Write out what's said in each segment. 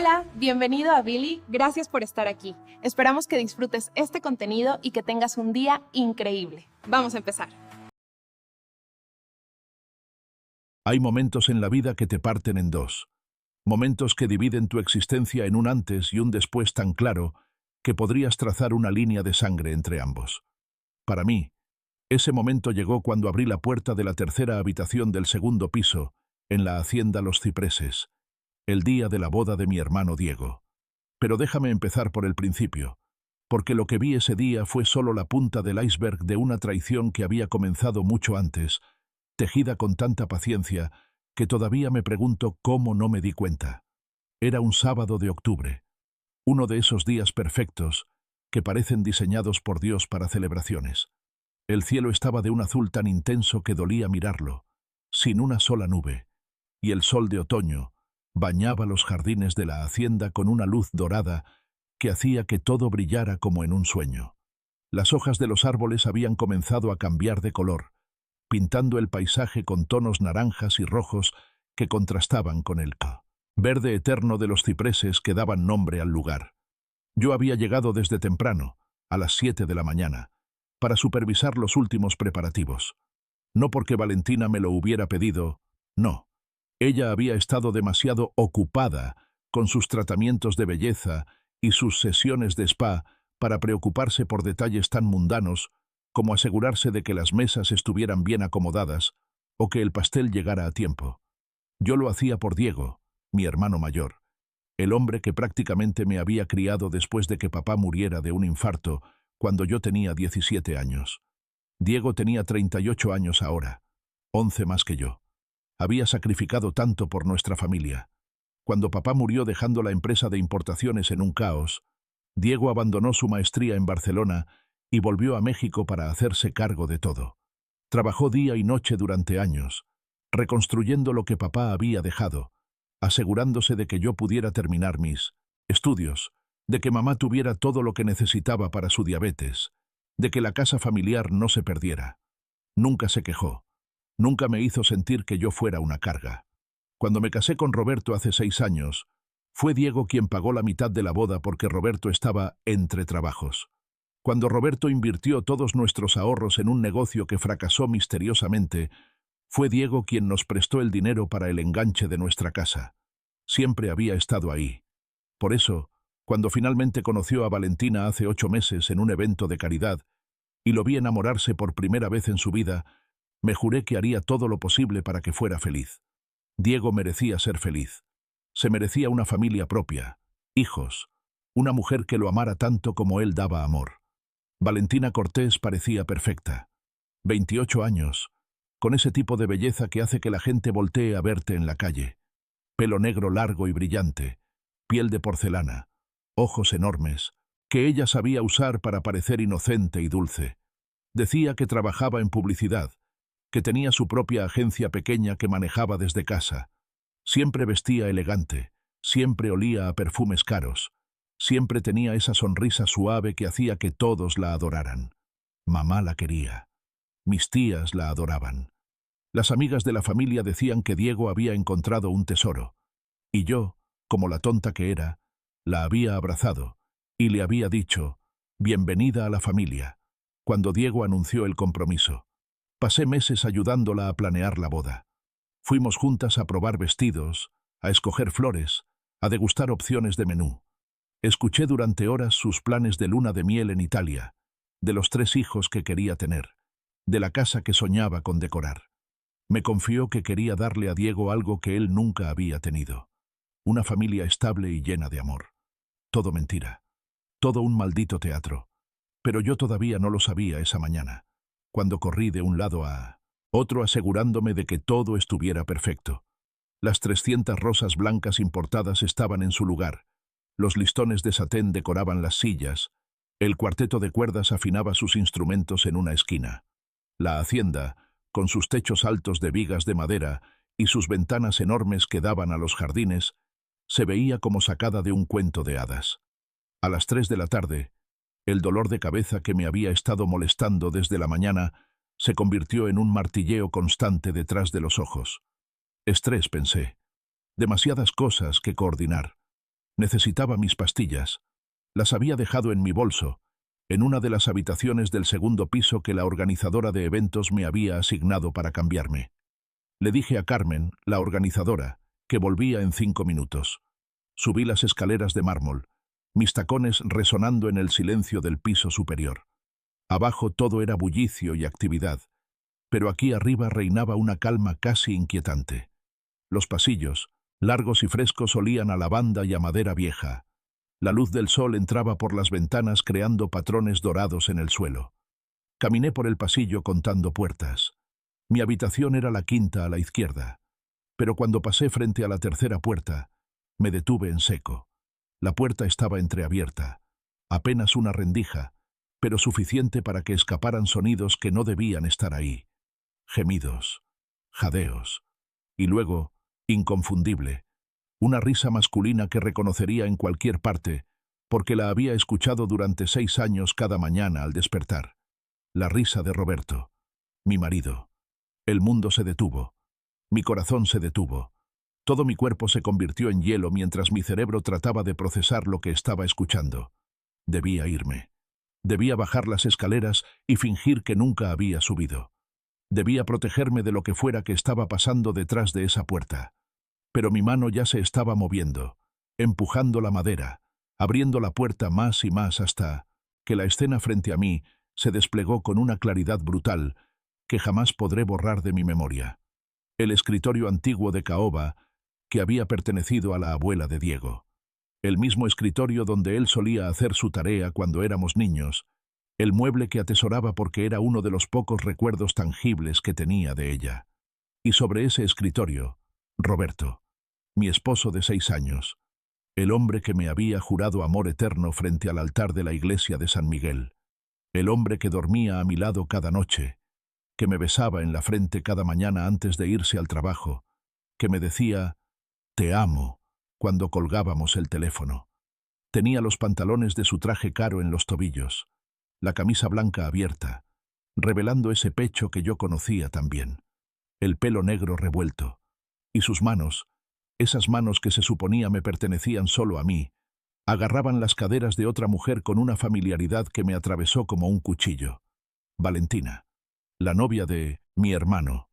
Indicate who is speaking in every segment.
Speaker 1: Hola, bienvenido a Billy. Gracias por estar aquí. Esperamos que disfrutes este contenido y que tengas un día increíble. Vamos a empezar.
Speaker 2: Hay momentos en la vida que te parten en dos. Momentos que dividen tu existencia en un antes y un después tan claro que podrías trazar una línea de sangre entre ambos. Para mí, ese momento llegó cuando abrí la puerta de la tercera habitación del segundo piso, en la hacienda Los Cipreses, el día de la boda de mi hermano Diego. Pero déjame empezar por el principio, porque lo que vi ese día fue solo la punta del iceberg de una traición que había comenzado mucho antes, tejida con tanta paciencia que todavía me pregunto cómo no me di cuenta. Era un sábado de octubre, uno de esos días perfectos que parecen diseñados por Dios para celebraciones. El cielo estaba de un azul tan intenso que dolía mirarlo, sin una sola nube, y el sol de otoño bañaba los jardines de la hacienda con una luz dorada que hacía que todo brillara como en un sueño. Las hojas de los árboles habían comenzado a cambiar de color, pintando el paisaje con tonos naranjas y rojos que contrastaban con el verde eterno de los cipreses que daban nombre al lugar. Yo había llegado desde temprano, a las 7 de la mañana, para supervisar los últimos preparativos. No porque Valentina me lo hubiera pedido, no. Ella había estado demasiado ocupada con sus tratamientos de belleza y sus sesiones de spa para preocuparse por detalles tan mundanos como asegurarse de que las mesas estuvieran bien acomodadas o que el pastel llegara a tiempo. Yo lo hacía por Diego, mi hermano mayor, el hombre que prácticamente me había criado después de que papá muriera de un infarto cuando yo tenía 17 años. Diego tenía 38 años ahora, 11 más que yo. Había sacrificado tanto por nuestra familia. Cuando papá murió dejando la empresa de importaciones en un caos, Diego abandonó su maestría en Barcelona y volvió a México para hacerse cargo de todo. Trabajó día y noche durante años, reconstruyendo lo que papá había dejado, asegurándose de que yo pudiera terminar mis estudios, de que mamá tuviera todo lo que necesitaba para su diabetes, de que la casa familiar no se perdiera. Nunca se quejó. Nunca me hizo sentir que yo fuera una carga. Cuando me casé con Roberto hace 6 años, fue Diego quien pagó la mitad de la boda porque Roberto estaba entre trabajos. Cuando Roberto invirtió todos nuestros ahorros en un negocio que fracasó misteriosamente, fue Diego quien nos prestó el dinero para el enganche de nuestra casa. Siempre había estado ahí. Por eso, cuando finalmente conoció a Valentina hace 8 meses en un evento de caridad y lo vi enamorarse por primera vez en su vida, me juré que haría todo lo posible para que fuera feliz. Diego merecía ser feliz. Se merecía una familia propia, hijos, una mujer que lo amara tanto como él daba amor. Valentina Cortés parecía perfecta. 28 años, con ese tipo de belleza que hace que la gente voltee a verte en la calle. Pelo negro largo y brillante, piel de porcelana, ojos enormes, que ella sabía usar para parecer inocente y dulce. Decía que trabajaba en publicidad, que tenía su propia agencia pequeña que manejaba desde casa. Siempre vestía elegante, siempre olía a perfumes caros, siempre tenía esa sonrisa suave que hacía que todos la adoraran. Mamá la quería. Mis tías la adoraban. Las amigas de la familia decían que Diego había encontrado un tesoro, y yo, como la tonta que era, la había abrazado y le había dicho, «Bienvenida a la familia», cuando Diego anunció el compromiso. Pasé meses ayudándola a planear la boda. Fuimos juntas a probar vestidos, a escoger flores, a degustar opciones de menú. Escuché durante horas sus planes de luna de miel en Italia, de los 3 hijos que quería tener, de la casa que soñaba con decorar. Me confió que quería darle a Diego algo que él nunca había tenido. Una familia estable y llena de amor. Todo mentira. Todo un maldito teatro. Pero yo todavía no lo sabía esa mañana, cuando corrí de un lado a otro asegurándome de que todo estuviera perfecto. Las 300 rosas blancas importadas estaban en su lugar, los listones de satén decoraban las sillas, el cuarteto de cuerdas afinaba sus instrumentos en una esquina. La hacienda, con sus techos altos de vigas de madera y sus ventanas enormes que daban a los jardines, se veía como sacada de un cuento de hadas. A las 3 de la tarde, el dolor de cabeza que me había estado molestando desde la mañana se convirtió en un martilleo constante detrás de los ojos. Estrés, pensé. Demasiadas cosas que coordinar. Necesitaba mis pastillas. Las había dejado en mi bolso, en una de las habitaciones del segundo piso que la organizadora de eventos me había asignado para cambiarme. Le dije a Carmen, la organizadora, que volvía en 5 minutos. Subí las escaleras de mármol, mis tacones resonando en el silencio del piso superior. Abajo todo era bullicio y actividad, pero aquí arriba reinaba una calma casi inquietante. Los pasillos, largos y frescos, olían a lavanda y a madera vieja. La luz del sol entraba por las ventanas creando patrones dorados en el suelo. Caminé por el pasillo contando puertas. Mi habitación era la quinta a la izquierda, pero cuando pasé frente a la tercera puerta, me detuve en seco. La puerta estaba entreabierta, apenas una rendija, pero suficiente para que escaparan sonidos que no debían estar ahí. Gemidos, jadeos, y luego, inconfundible, una risa masculina que reconocería en cualquier parte, porque la había escuchado durante 6 años cada mañana al despertar. La risa de Roberto, mi marido. El mundo se detuvo. Mi corazón se detuvo. Todo mi cuerpo se convirtió en hielo mientras mi cerebro trataba de procesar lo que estaba escuchando. Debía irme. Debía bajar las escaleras y fingir que nunca había subido. Debía protegerme de lo que fuera que estaba pasando detrás de esa puerta. Pero mi mano ya se estaba moviendo, empujando la madera, abriendo la puerta más y más hasta que la escena frente a mí se desplegó con una claridad brutal que jamás podré borrar de mi memoria. El escritorio antiguo de caoba que había pertenecido a la abuela de Diego. El mismo escritorio donde él solía hacer su tarea cuando éramos niños, el mueble que atesoraba porque era uno de los pocos recuerdos tangibles que tenía de ella. Y sobre ese escritorio, Roberto, mi esposo de 6 años, el hombre que me había jurado amor eterno frente al altar de la iglesia de San Miguel, el hombre que dormía a mi lado cada noche, que me besaba en la frente cada mañana antes de irse al trabajo, que me decía, «Te amo», cuando colgábamos el teléfono. Tenía los pantalones de su traje caro en los tobillos, la camisa blanca abierta, revelando ese pecho que yo conocía también, el pelo negro revuelto, y sus manos, esas manos que se suponía me pertenecían solo a mí, agarraban las caderas de otra mujer con una familiaridad que me atravesó como un cuchillo. Valentina, la novia de mi hermano,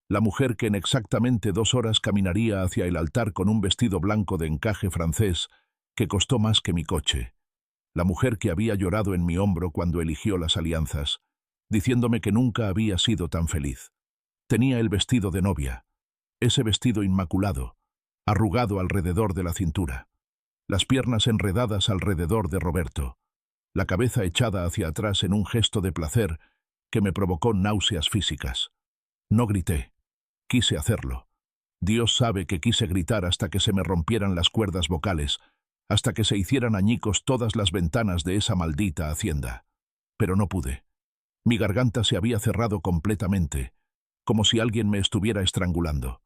Speaker 2: la mujer que en exactamente 2 horas caminaría hacia el altar con un vestido blanco de encaje francés que costó más que mi coche, la mujer que había llorado en mi hombro cuando eligió las alianzas, diciéndome que nunca había sido tan feliz. Tenía el vestido de novia, ese vestido inmaculado, arrugado alrededor de la cintura, las piernas enredadas alrededor de Roberto, la cabeza echada hacia atrás en un gesto de placer que me provocó náuseas físicas. No grité. Quise hacerlo. Dios sabe que quise gritar hasta que se me rompieran las cuerdas vocales, hasta que se hicieran añicos todas las ventanas de esa maldita hacienda. Pero no pude. Mi garganta se había cerrado completamente, como si alguien me estuviera estrangulando.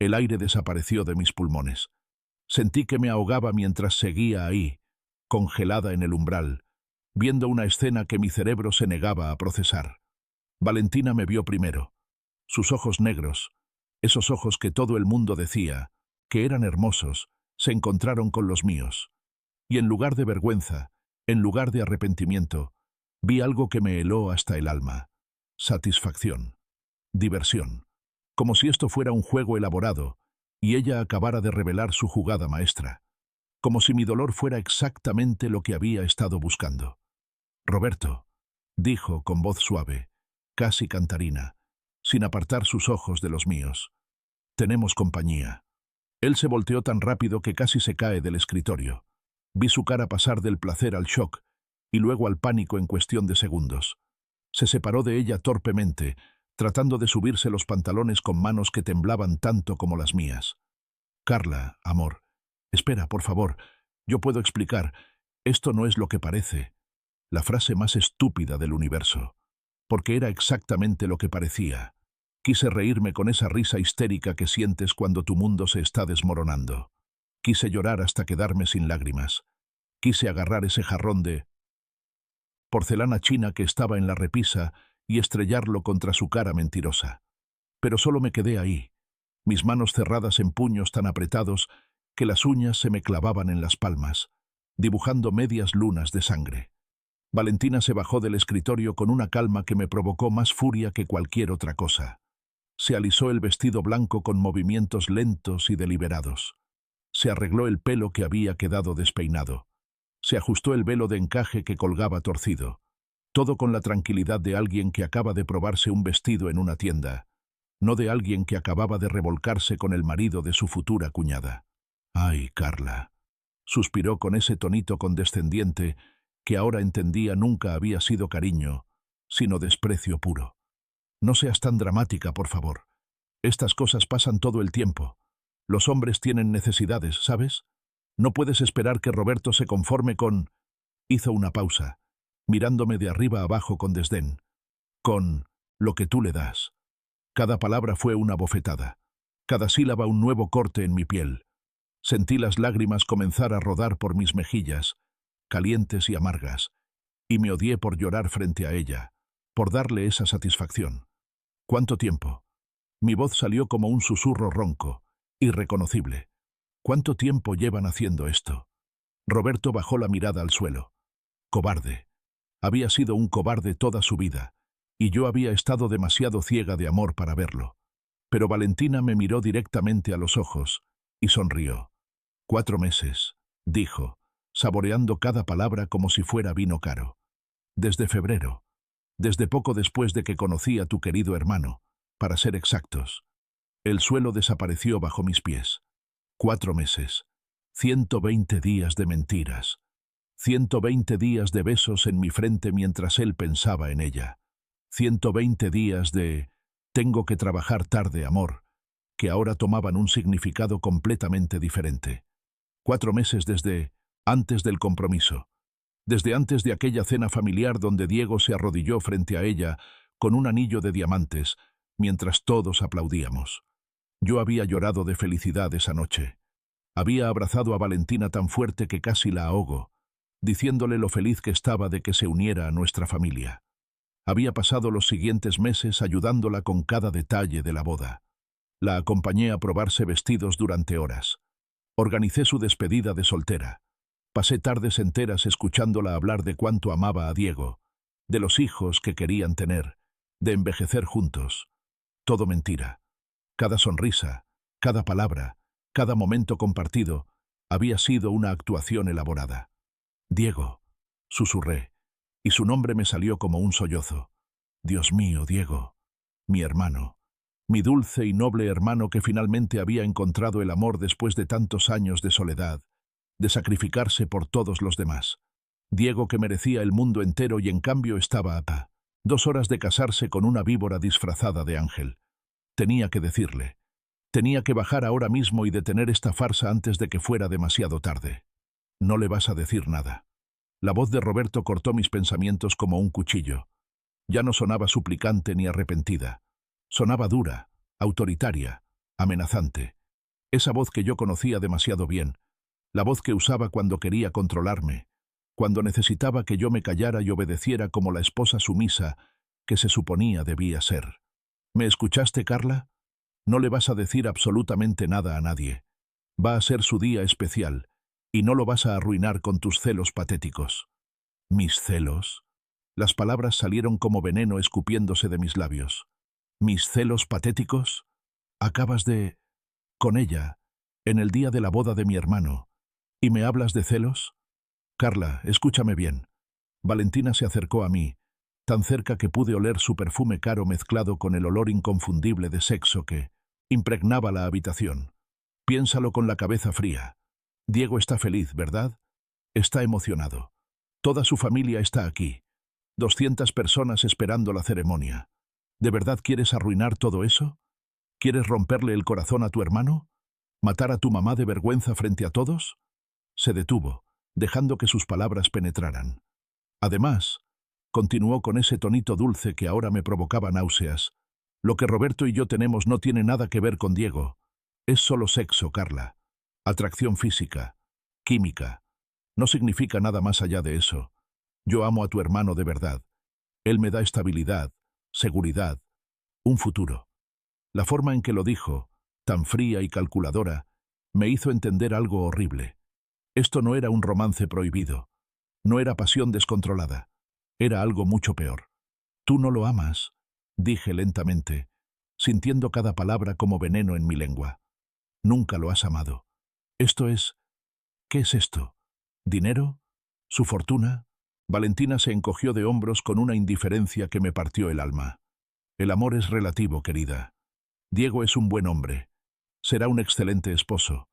Speaker 2: El aire desapareció de mis pulmones. Sentí que me ahogaba mientras seguía ahí, congelada en el umbral, viendo una escena que mi cerebro se negaba a procesar. Valentina me vio primero. Sus ojos negros, esos ojos que todo el mundo decía que eran hermosos, se encontraron con los míos. Y en lugar de vergüenza, en lugar de arrepentimiento, vi algo que me heló hasta el alma. Satisfacción. Diversión. Como si esto fuera un juego elaborado, y ella acabara de revelar su jugada maestra. Como si mi dolor fuera exactamente lo que había estado buscando. «Roberto», dijo con voz suave, casi cantarina, sin apartar sus ojos de los míos. «Tenemos compañía». Él se volteó tan rápido que casi se cae del escritorio. Vi su cara pasar del placer al shock y luego al pánico en cuestión de segundos. Se separó de ella torpemente, tratando de subirse los pantalones con manos que temblaban tanto como las mías. «Carla, amor, espera, por favor, yo puedo explicar. Esto no es lo que parece». La frase más estúpida del universo. Porque era exactamente lo que parecía. Quise reírme con esa risa histérica que sientes cuando tu mundo se está desmoronando. Quise llorar hasta quedarme sin lágrimas. Quise agarrar ese jarrón de porcelana china que estaba en la repisa y estrellarlo contra su cara mentirosa. Pero solo me quedé ahí, mis manos cerradas en puños tan apretados que las uñas se me clavaban en las palmas, dibujando medias lunas de sangre. Valentina se bajó del escritorio con una calma que me provocó más furia que cualquier otra cosa. Se alisó el vestido blanco con movimientos lentos y deliberados. Se arregló el pelo que había quedado despeinado. Se ajustó el velo de encaje que colgaba torcido. Todo con la tranquilidad de alguien que acaba de probarse un vestido en una tienda, no de alguien que acababa de revolcarse con el marido de su futura cuñada. «Ay, Carla», suspiró con ese tonito condescendiente que ahora entendía nunca había sido cariño, sino desprecio puro. «No seas tan dramática, por favor. Estas cosas pasan todo el tiempo. Los hombres tienen necesidades, ¿sabes? No puedes esperar que Roberto se conforme con...». Hizo una pausa, mirándome de arriba abajo con desdén. «Con lo que tú le das». Cada palabra fue una bofetada, cada sílaba un nuevo corte en mi piel. Sentí las lágrimas comenzar a rodar por mis mejillas, calientes y amargas, y me odié por llorar frente a ella, por darle esa satisfacción. ¿Cuánto tiempo? Mi voz salió como un susurro ronco, irreconocible. ¿Cuánto tiempo llevan haciendo esto? Roberto bajó la mirada al suelo. Cobarde. Había sido un cobarde toda su vida, y yo había estado demasiado ciega de amor para verlo. Pero Valentina me miró directamente a los ojos y sonrió. 4 meses, dijo, saboreando cada palabra como si fuera vino caro. Desde febrero, desde poco después de que conocí a tu querido hermano, para ser exactos. El suelo desapareció bajo mis pies. 4 meses, 120 días de mentiras, 120 días de besos en mi frente mientras él pensaba en ella. 120 días de «tengo que trabajar tarde, amor», que ahora tomaban un significado completamente diferente. 4 meses desde antes del compromiso, desde antes de aquella cena familiar donde Diego se arrodilló frente a ella con un anillo de diamantes, mientras todos aplaudíamos. Yo había llorado de felicidad esa noche. Había abrazado a Valentina tan fuerte que casi la ahogo, diciéndole lo feliz que estaba de que se uniera a nuestra familia. Había pasado los siguientes meses ayudándola con cada detalle de la boda. La acompañé a probarse vestidos durante horas. Organicé su despedida de soltera. Pasé tardes enteras escuchándola hablar de cuánto amaba a Diego, de los hijos que querían tener, de envejecer juntos. Todo mentira. Cada sonrisa, cada palabra, cada momento compartido había sido una actuación elaborada. «Diego», susurré, y su nombre me salió como un sollozo. «Dios mío, Diego, mi hermano, mi dulce y noble hermano que finalmente había encontrado el amor después de tantos años de soledad, de sacrificarse por todos los demás. Diego que merecía el mundo entero y en cambio estaba a 2 horas de casarse con una víbora disfrazada de ángel. Tenía que decirle. Tenía que bajar ahora mismo y detener esta farsa antes de que fuera demasiado tarde. «No le vas a decir nada». La voz de Roberto cortó mis pensamientos como un cuchillo. Ya no sonaba suplicante ni arrepentida. Sonaba dura, autoritaria, amenazante. Esa voz que yo conocía demasiado bien. La voz que usaba cuando quería controlarme, cuando necesitaba que yo me callara y obedeciera como la esposa sumisa que se suponía debía ser. «¿Me escuchaste, Carla? No le vas a decir absolutamente nada a nadie. Va a ser su día especial, y no lo vas a arruinar con tus celos patéticos». «¿Mis celos?» Las palabras salieron como veneno escupiéndose de mis labios. «¿Mis celos patéticos? Acabas de... con ella, en el día de la boda de mi hermano, ¿y me hablas de celos?» «Carla, escúchame bien». Valentina se acercó a mí, tan cerca que pude oler su perfume caro mezclado con el olor inconfundible de sexo que impregnaba la habitación. «Piénsalo con la cabeza fría. Diego está feliz, ¿verdad? Está emocionado. Toda su familia está aquí. 200 personas esperando la ceremonia. ¿De verdad quieres arruinar todo eso? ¿Quieres romperle el corazón a tu hermano? ¿Matar a tu mamá de vergüenza frente a todos?» Se detuvo, dejando que sus palabras penetraran. «Además», continuó con ese tonito dulce que ahora me provocaba náuseas, «lo que Roberto y yo tenemos no tiene nada que ver con Diego. Es solo sexo, Carla. Atracción física, química. No significa nada más allá de eso. Yo amo a tu hermano de verdad. Él me da estabilidad, seguridad, un futuro». La forma en que lo dijo, tan fría y calculadora, Me hizo entender algo horrible. Esto no era un romance prohibido. No era pasión descontrolada. Era algo mucho peor. «Tú no lo amas», dije lentamente, sintiendo cada palabra como veneno en mi lengua. «Nunca lo has amado. Esto es... ¿Qué es esto? ¿Dinero? ¿Su fortuna?» Valentina se encogió de hombros con una indiferencia que me partió el alma. «El amor es relativo, querida. Diego es un buen hombre. Será un excelente esposo,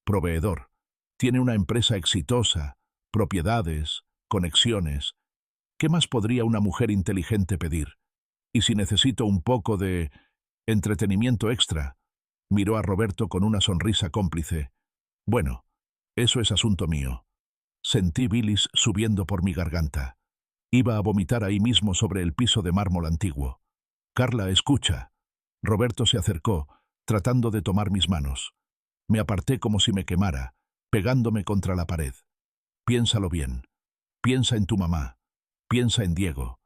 Speaker 2: proveedor. Tiene una empresa exitosa, propiedades, conexiones. ¿Qué más podría una mujer inteligente pedir? Y si necesito un poco de entretenimiento extra», miró a Roberto con una sonrisa cómplice. «Bueno, eso es asunto mío». Sentí bilis subiendo por mi garganta. Iba a vomitar ahí mismo sobre el piso de mármol antiguo. «Carla, escucha». Roberto se acercó, tratando de tomar mis manos. Me aparté como si me quemara, pegándome contra la pared. «Piénsalo bien. Piensa en tu mamá. Piensa en Diego.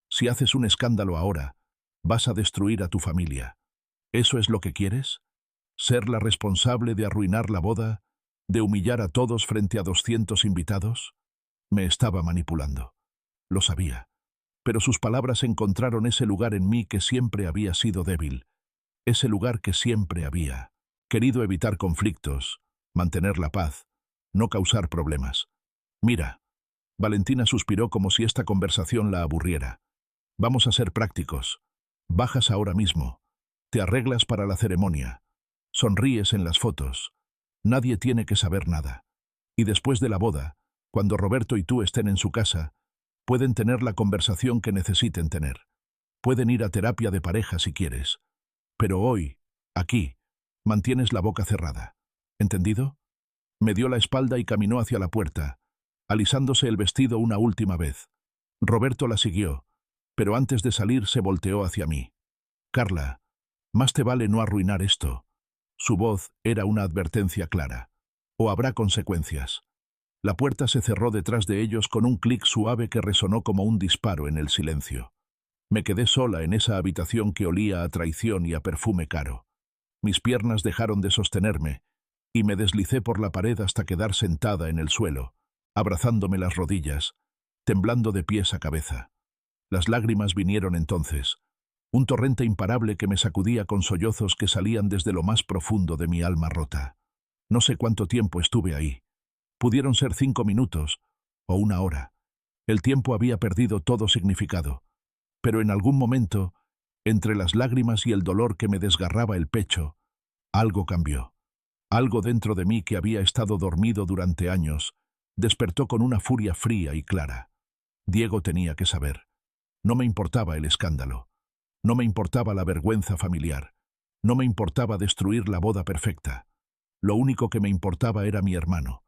Speaker 2: Si haces un escándalo ahora, vas a destruir a tu familia. ¿Eso es lo que quieres? ¿Ser la responsable de arruinar la boda? ¿De humillar a todos frente a 200 invitados?» Me estaba manipulando. Lo sabía. Pero sus palabras encontraron ese lugar en mí que siempre había sido débil. Ese lugar que siempre había querido evitar conflictos, mantener la paz, no causar problemas. «Mira». Valentina suspiró como si esta conversación la aburriera. «Vamos a ser prácticos. Bajas ahora mismo. Te arreglas para la ceremonia. Sonríes en las fotos. Nadie tiene que saber nada. Y después de la boda, cuando Roberto y tú estén en su casa, pueden tener la conversación que necesiten tener. Pueden ir a terapia de pareja si quieres. Pero hoy, aquí, mantienes la boca cerrada. ¿Entendido?» Me dio la espalda y caminó hacia la puerta, alisándose el vestido una última vez. Roberto la siguió, pero antes de salir se volteó hacia mí. «Carla, más te vale no arruinar esto». Su voz era una advertencia clara. «O habrá consecuencias». La puerta se cerró detrás de ellos con un clic suave que resonó como un disparo en el silencio. Me quedé sola en esa habitación que olía a traición y a perfume caro. Mis piernas dejaron de sostenerme, y me deslicé por la pared hasta quedar sentada en el suelo, abrazándome las rodillas, temblando de pies a cabeza. Las lágrimas vinieron entonces, un torrente imparable que me sacudía con sollozos que salían desde lo más profundo de mi alma rota. No sé cuánto tiempo estuve ahí. Pudieron ser 5 minutos, o 1 hora. El tiempo había perdido todo significado. Pero en algún momento, entre las lágrimas y el dolor que me desgarraba el pecho, algo cambió. Algo dentro de mí que había estado dormido durante años, despertó con una furia fría y clara. Diego tenía que saber. No me importaba el escándalo. No me importaba la vergüenza familiar. No me importaba destruir la boda perfecta. Lo único que me importaba era mi hermano,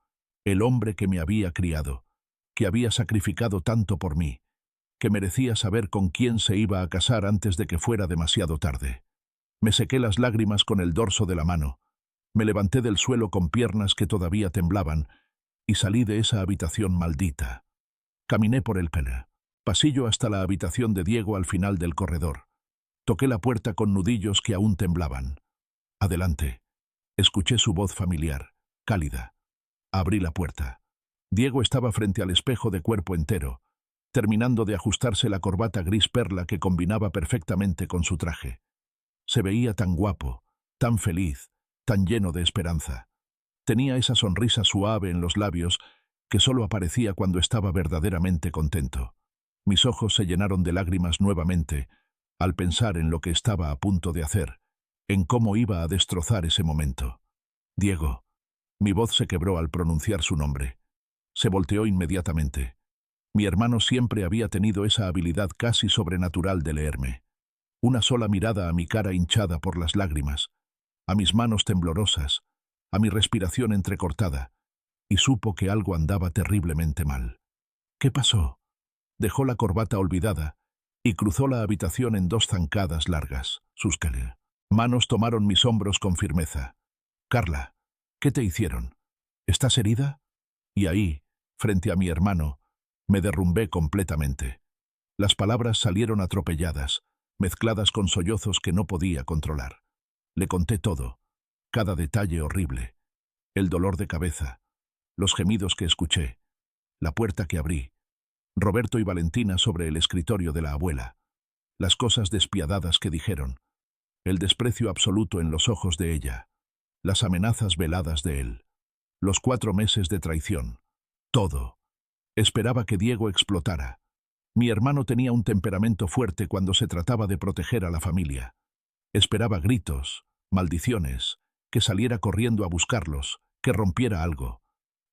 Speaker 2: el hombre que me había criado, que había sacrificado tanto por mí, que merecía saber con quién se iba a casar antes de que fuera demasiado tarde. Me sequé las lágrimas con el dorso de la mano, me levanté del suelo con piernas que todavía temblaban y salí de esa habitación maldita. Caminé por el pasillo hasta la habitación de Diego al final del corredor. Toqué la puerta con nudillos que aún temblaban. «Adelante». Escuché su voz familiar, cálida. Abrí la puerta. Diego estaba frente al espejo de cuerpo entero, terminando de ajustarse la corbata gris perla que combinaba perfectamente con su traje. Se veía tan guapo, tan feliz, tan lleno de esperanza. Tenía esa sonrisa suave en los labios que solo aparecía cuando estaba verdaderamente contento. Mis ojos se llenaron de lágrimas nuevamente al pensar en lo que estaba a punto de hacer, en cómo iba a destrozar ese momento. «Diego». Mi voz se quebró al pronunciar su nombre. Se volteó inmediatamente. Mi hermano siempre había tenido esa habilidad casi sobrenatural de leerme. Una sola mirada a mi cara hinchada por las lágrimas, a mis manos temblorosas, a mi respiración entrecortada, y supo que algo andaba terriblemente mal. «¿Qué pasó?» Dejó la corbata olvidada y cruzó la habitación en 2 zancadas largas. Sus manos tomaron mis hombros con firmeza. «Carla, ¿qué te hicieron? ¿Estás herida?» Y ahí, frente a mi hermano, me derrumbé completamente. Las palabras salieron atropelladas, mezcladas con sollozos que no podía controlar. Le conté todo, cada detalle horrible. El dolor de cabeza, los gemidos que escuché, la puerta que abrí, Roberto y Valentina sobre el escritorio de la abuela, las cosas despiadadas que dijeron, el desprecio absoluto en los ojos de ella, las amenazas veladas de él, los 4 meses de traición, todo. Esperaba que Diego explotara. Mi hermano tenía un temperamento fuerte cuando se trataba de proteger a la familia. Esperaba gritos, maldiciones, que saliera corriendo a buscarlos, que rompiera algo.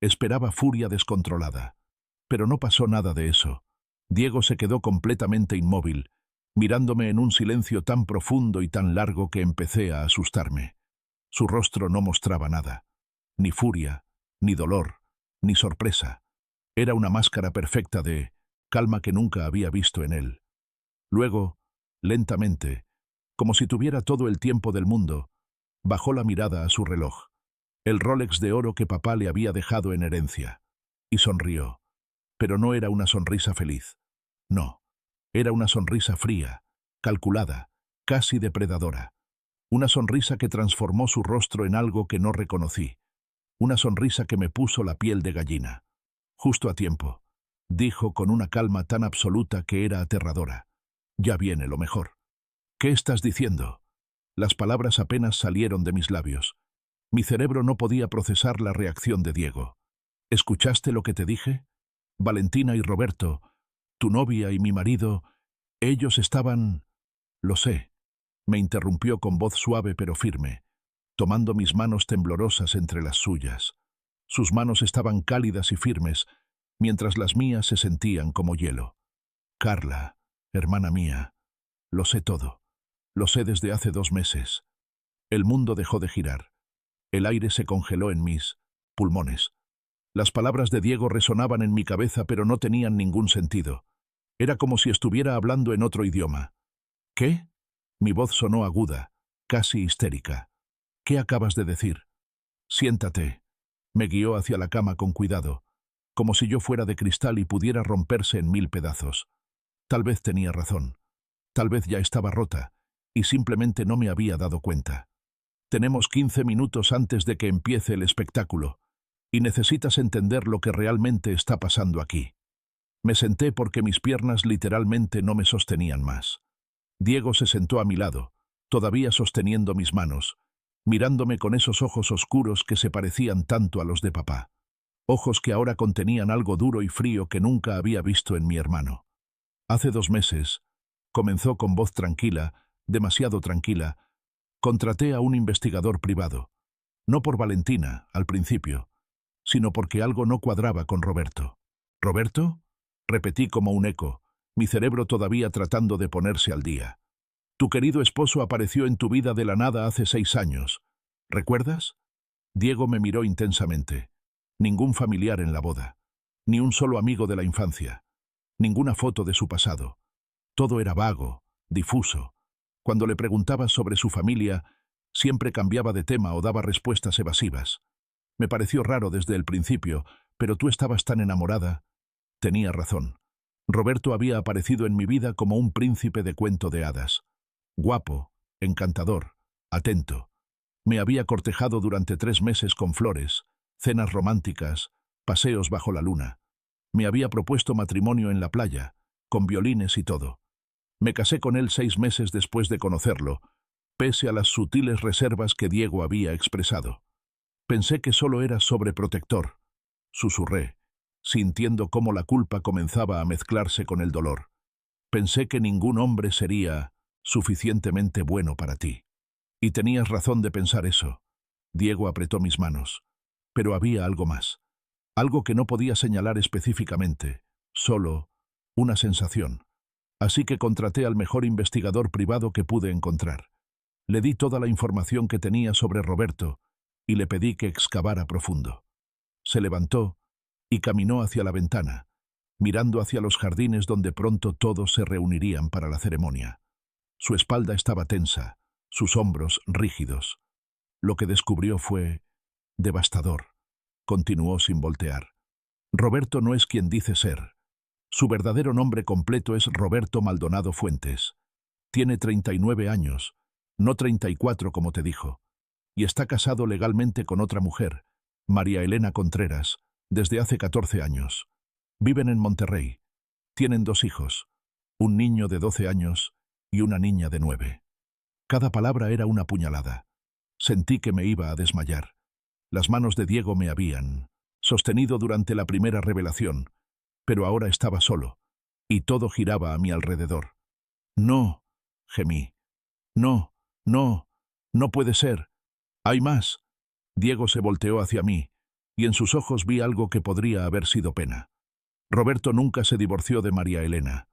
Speaker 2: Esperaba furia descontrolada. Pero no pasó nada de eso. Diego se quedó completamente inmóvil, mirándome en un silencio tan profundo y tan largo que empecé a asustarme. Su rostro no mostraba nada, ni furia, ni dolor, ni sorpresa. Era una máscara perfecta de calma que nunca había visto en él. Luego, lentamente, como si tuviera todo el tiempo del mundo, bajó la mirada a su reloj, el Rolex de oro que papá le había dejado en herencia, y sonrió. Pero no era una sonrisa feliz. No, era una sonrisa fría, calculada, casi depredadora. Una sonrisa que transformó su rostro en algo que no reconocí. Una sonrisa que me puso la piel de gallina. Justo a tiempo, dijo con una calma tan absoluta que era aterradora. Ya viene lo mejor. ¿Qué estás diciendo? Las palabras apenas salieron de mis labios. Mi cerebro no podía procesar la reacción de Diego. ¿Escuchaste lo que te dije? Valentina y Roberto, tu novia y mi marido, ellos estaban... Lo sé, me interrumpió con voz suave pero firme, tomando mis manos temblorosas entre las suyas. Sus manos estaban cálidas y firmes, mientras las mías se sentían como hielo. Carla, hermana mía, lo sé todo. Lo sé desde hace 2 meses. El mundo dejó de girar. El aire se congeló en mis pulmones. Las palabras de Diego resonaban en mi cabeza pero no tenían ningún sentido. Era como si estuviera hablando en otro idioma. ¿Qué? Mi voz sonó aguda, casi histérica. ¿Qué acabas de decir? Siéntate. Me guió hacia la cama con cuidado, como si yo fuera de cristal y pudiera romperse en 1000 pedazos. Tal vez tenía razón. Tal vez ya estaba rota, y simplemente no me había dado cuenta. Tenemos 15 minutos antes de que empiece el espectáculo, y necesitas entender lo que realmente está pasando aquí. Me senté porque mis piernas literalmente no me sostenían más. Diego se sentó a mi lado, todavía sosteniendo mis manos, mirándome con esos ojos oscuros que se parecían tanto a los de papá. Ojos que ahora contenían algo duro y frío que nunca había visto en mi hermano. Hace 2 meses, comenzó con voz tranquila, demasiado tranquila, contraté a un investigador privado. No por Valentina, al principio, sino porque algo no cuadraba con Roberto. ¿Roberto? Repetí como un eco, mi cerebro todavía tratando de ponerse al día. Tu querido esposo apareció en tu vida de la nada hace 6 años. ¿Recuerdas? Diego me miró intensamente. Ningún familiar en la boda. Ni un solo amigo de la infancia. Ninguna foto de su pasado. Todo era vago, difuso. Cuando le preguntaba sobre su familia, siempre cambiaba de tema o daba respuestas evasivas. Me pareció raro desde el principio, pero tú estabas tan enamorada. Tenía razón. Roberto había aparecido en mi vida como un príncipe de cuento de hadas. Guapo, encantador, atento. Me había cortejado durante 3 meses con flores, cenas románticas, paseos bajo la luna. Me había propuesto matrimonio en la playa, con violines y todo. Me casé con él 6 meses después de conocerlo, pese a las sutiles reservas que Diego había expresado. Pensé que solo era sobreprotector. Susurré, sintiendo cómo la culpa comenzaba a mezclarse con el dolor. Pensé que ningún hombre sería suficientemente bueno para ti. Y tenías razón de pensar eso. Diego apretó mis manos. Pero había algo más. Algo que no podía señalar específicamente. Solo una sensación. Así que contraté al mejor investigador privado que pude encontrar. Le di toda la información que tenía sobre Roberto y le pedí que excavara profundo. Se levantó y caminó hacia la ventana, mirando hacia los jardines donde pronto todos se reunirían para la ceremonia. Su espalda estaba tensa, sus hombros rígidos. Lo que descubrió fue devastador. Continuó sin voltear. Roberto no es quien dice ser. Su verdadero nombre completo es Roberto Maldonado Fuentes. Tiene 39 años, no 34 como te dijo, y está casado legalmente con otra mujer, María Elena Contreras, desde hace 14 años. Viven en Monterrey. Tienen 2 hijos, un niño de 12 años y una niña de 9. Cada palabra era una puñalada. Sentí que me iba a desmayar. Las manos de Diego me habían sostenido durante la primera revelación, pero ahora estaba solo, y todo giraba a mi alrededor. No, gemí. No, no, no puede ser. Hay más. Diego se volteó hacia mí, y en sus ojos vi algo que podría haber sido pena. Roberto nunca se divorció de María Elena,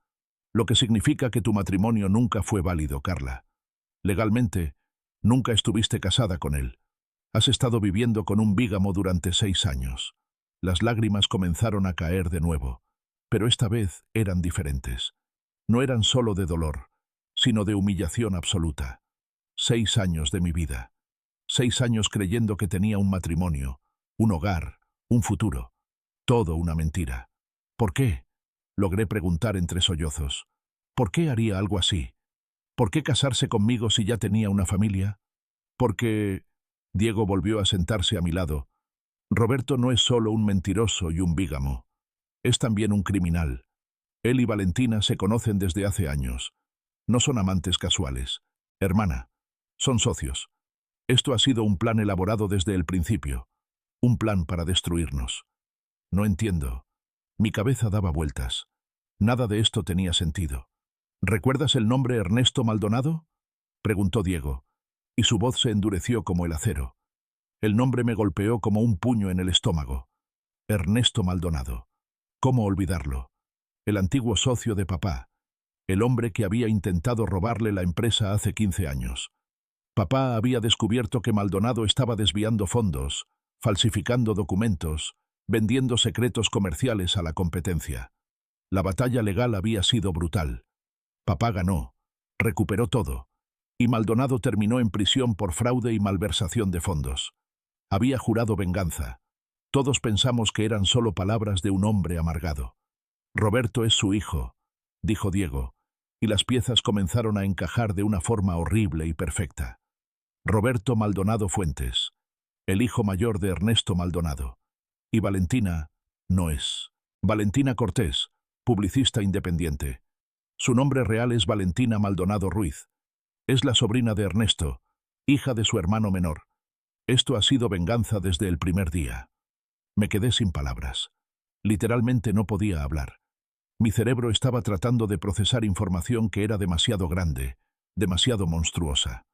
Speaker 2: lo que significa que tu matrimonio nunca fue válido, Carla. Legalmente, nunca estuviste casada con él. Has estado viviendo con un bígamo durante 6 años. Las lágrimas comenzaron a caer de nuevo, pero esta vez eran diferentes. No eran solo de dolor, sino de humillación absoluta. 6 años de mi vida. 6 años creyendo que tenía un matrimonio, un hogar, un futuro. Todo una mentira. ¿Por qué? Logré preguntar entre sollozos. ¿Por qué haría algo así? ¿Por qué casarse conmigo si ya tenía una familia? Porque... Diego volvió a sentarse a mi lado. Roberto no es solo un mentiroso y un bígamo. Es también un criminal. Él y Valentina se conocen desde hace años. No son amantes casuales. Hermana, son socios. Esto ha sido un plan elaborado desde el principio. Un plan para destruirnos. No entiendo. Mi cabeza daba vueltas. Nada de esto tenía sentido. ¿Recuerdas el nombre Ernesto Maldonado? Preguntó Diego, y su voz se endureció como el acero. El nombre me golpeó como un puño en el estómago. Ernesto Maldonado. ¿Cómo olvidarlo? El antiguo socio de papá. El hombre que había intentado robarle la empresa hace 15 años. Papá había descubierto que Maldonado estaba desviando fondos, falsificando documentos, vendiendo secretos comerciales a la competencia. La batalla legal había sido brutal. Papá ganó, recuperó todo, y Maldonado terminó en prisión por fraude y malversación de fondos. Había jurado venganza. Todos pensamos que eran solo palabras de un hombre amargado. Roberto es su hijo, dijo Diego, y las piezas comenzaron a encajar de una forma horrible y perfecta. Roberto Maldonado Fuentes, el hijo mayor de Ernesto Maldonado. Y Valentina no es. Valentina Cortés, publicista independiente. Su nombre real es Valentina Maldonado Ruiz. Es la sobrina de Ernesto, hija de su hermano menor. Esto ha sido venganza desde el primer día. Me quedé sin palabras. Literalmente no podía hablar. Mi cerebro estaba tratando de procesar información que era demasiado grande, demasiado monstruosa.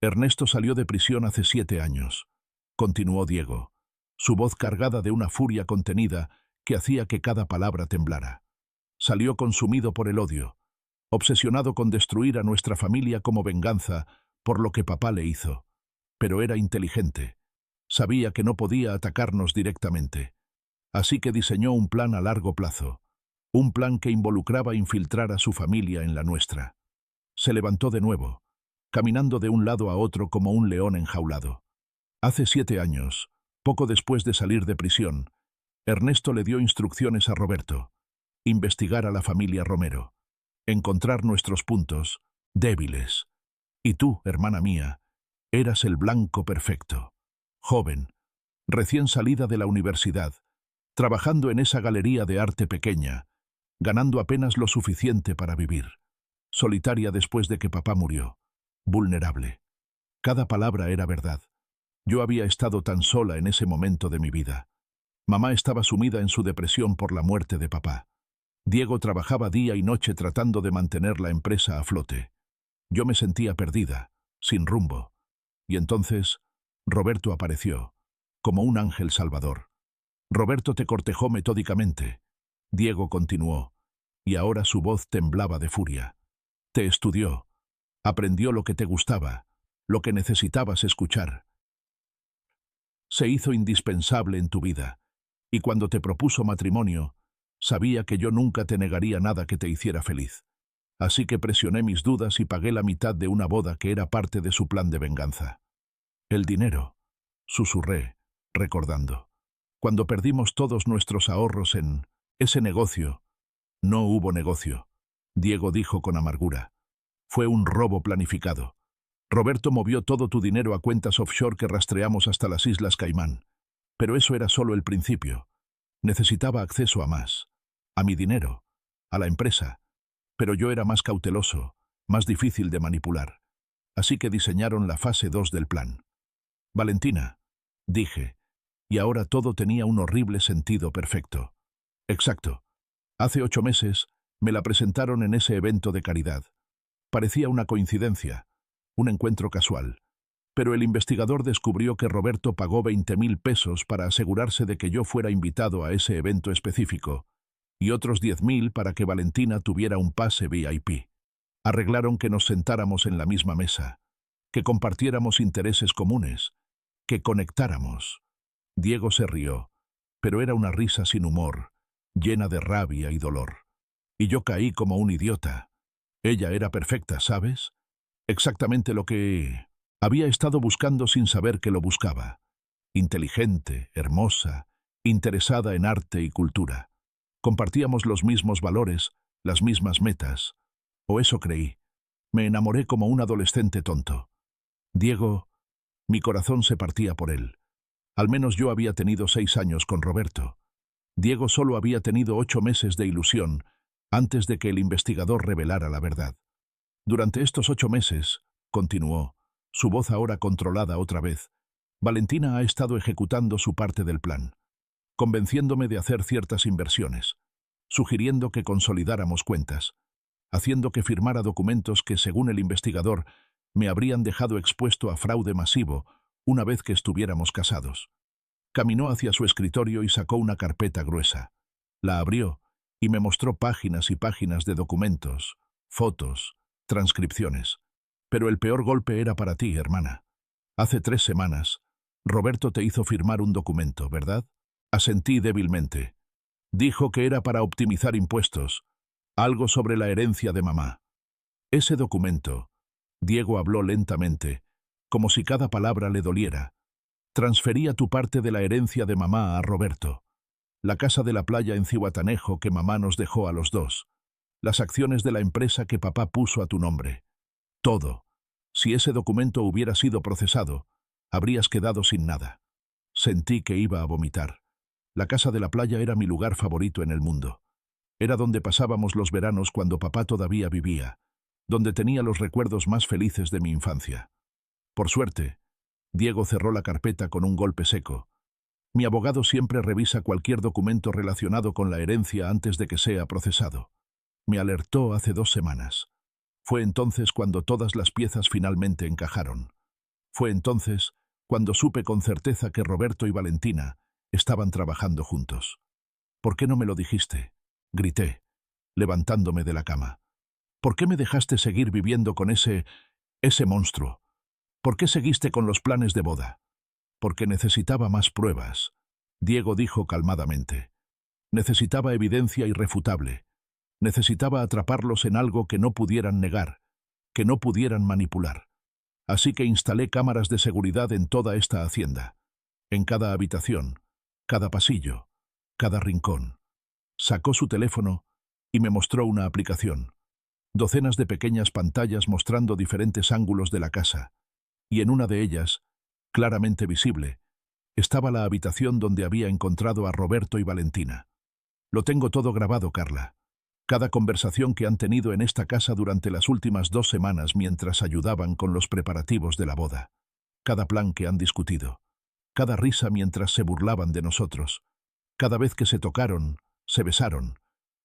Speaker 2: Ernesto salió de prisión hace 7 años, continuó Diego, su voz cargada de una furia contenida que hacía que cada palabra temblara. Salió consumido por el odio, obsesionado con destruir a nuestra familia como venganza por lo que papá le hizo. Pero era inteligente. Sabía que no podía atacarnos directamente. Así que diseñó un plan a largo plazo. Un plan que involucraba infiltrar a su familia en la nuestra. Se levantó de nuevo, caminando de un lado a otro como un león enjaulado. Hace 7 años, poco después de salir de prisión, Ernesto le dio instrucciones a Roberto. Investigar a la familia Romero. Encontrar nuestros puntos débiles. Y tú, hermana mía, eras el blanco perfecto. Joven, recién salida de la universidad, trabajando en esa galería de arte pequeña, ganando apenas lo suficiente para vivir. Solitaria después de que papá murió. Vulnerable. Cada palabra era verdad. Yo había estado tan sola en ese momento de mi vida. Mamá estaba sumida en su depresión por la muerte de papá. Diego trabajaba día y noche tratando de mantener la empresa a flote. Yo me sentía perdida, sin rumbo. Y entonces, Roberto apareció, como un ángel salvador. Roberto te cortejó metódicamente. Diego continuó, y ahora su voz temblaba de furia. Te estudió. Aprendió lo que te gustaba, lo que necesitabas escuchar. Se hizo indispensable en tu vida, y cuando te propuso matrimonio, sabía que yo nunca te negaría nada que te hiciera feliz. Así que presioné mis dudas y pagué la mitad de una boda que era parte de su plan de venganza. El dinero, susurré, recordando. Cuando perdimos todos nuestros ahorros en ese negocio, no hubo negocio, Diego dijo con amargura. Fue un robo planificado. Roberto movió todo tu dinero a cuentas offshore que rastreamos hasta las Islas Caimán. Pero eso era solo el principio. Necesitaba acceso a más, a mi dinero, a la empresa. Pero yo era más cauteloso, más difícil de manipular. Así que diseñaron la fase 2 del plan. Valentina, dije, y ahora todo tenía un horrible sentido perfecto. Exacto. Hace 8 meses me la presentaron en ese evento de caridad. Parecía una coincidencia, un encuentro casual. Pero el investigador descubrió que Roberto pagó 20.000 pesos para asegurarse de que yo fuera invitado a ese evento específico, y otros 10.000 para que Valentina tuviera un pase VIP. Arreglaron que nos sentáramos en la misma mesa, que compartiéramos intereses comunes, que conectáramos. Diego se rió, pero era una risa sin humor, llena de rabia y dolor. Y yo caí como un idiota. Ella era perfecta, ¿sabes? Exactamente lo que había estado buscando sin saber que lo buscaba. Inteligente, hermosa, interesada en arte y cultura. Compartíamos los mismos valores, las mismas metas. O eso creí. Me enamoré como un adolescente tonto. Diego, mi corazón se partía por él. Al menos yo había tenido 6 años con Roberto. Diego solo había tenido 8 meses de ilusión antes de que el investigador revelara la verdad. Durante estos 8 meses, continuó, su voz ahora controlada otra vez, Valentina ha estado ejecutando su parte del plan, convenciéndome de hacer ciertas inversiones, sugiriendo que consolidáramos cuentas, haciendo que firmara documentos que, según el investigador, me habrían dejado expuesto a fraude masivo una vez que estuviéramos casados. Caminó hacia su escritorio y sacó una carpeta gruesa. La abrió y me mostró páginas y páginas de documentos, fotos, transcripciones. Pero el peor golpe era para ti, hermana. Hace 3 semanas, Roberto te hizo firmar un documento, ¿verdad? Asentí débilmente. Dijo que era para optimizar impuestos, algo sobre la herencia de mamá. Ese documento, Diego habló lentamente, como si cada palabra le doliera, transfería tu parte de la herencia de mamá a Roberto. La casa de la playa en Zihuatanejo que mamá nos dejó a los dos. Las acciones de la empresa que papá puso a tu nombre. Todo. Si ese documento hubiera sido procesado, habrías quedado sin nada. Sentí que iba a vomitar. La casa de la playa era mi lugar favorito en el mundo. Era donde pasábamos los veranos cuando papá todavía vivía, donde tenía los recuerdos más felices de mi infancia. Por suerte, Diego cerró la carpeta con un golpe seco. Mi abogado siempre revisa cualquier documento relacionado con la herencia antes de que sea procesado. Me alertó hace 2 semanas. Fue entonces cuando todas las piezas finalmente encajaron. Fue entonces cuando supe con certeza que Roberto y Valentina estaban trabajando juntos. ¿Por qué no me lo dijiste?, grité, levantándome de la cama. ¿Por qué me dejaste seguir viviendo con ese monstruo? ¿Por qué seguiste con los planes de boda? Porque necesitaba más pruebas, Diego dijo calmadamente. Necesitaba evidencia irrefutable. Necesitaba atraparlos en algo que no pudieran negar, que no pudieran manipular. Así que instalé cámaras de seguridad en toda esta hacienda, en cada habitación, cada pasillo, cada rincón. Sacó su teléfono y me mostró una aplicación. Docenas de pequeñas pantallas mostrando diferentes ángulos de la casa, y en una de ellas, claramente visible, estaba la habitación donde había encontrado a Roberto y Valentina. Lo tengo todo grabado, Carla. Cada conversación que han tenido en esta casa durante las últimas 2 semanas mientras ayudaban con los preparativos de la boda. Cada plan que han discutido. Cada risa mientras se burlaban de nosotros. Cada vez que se tocaron, se besaron.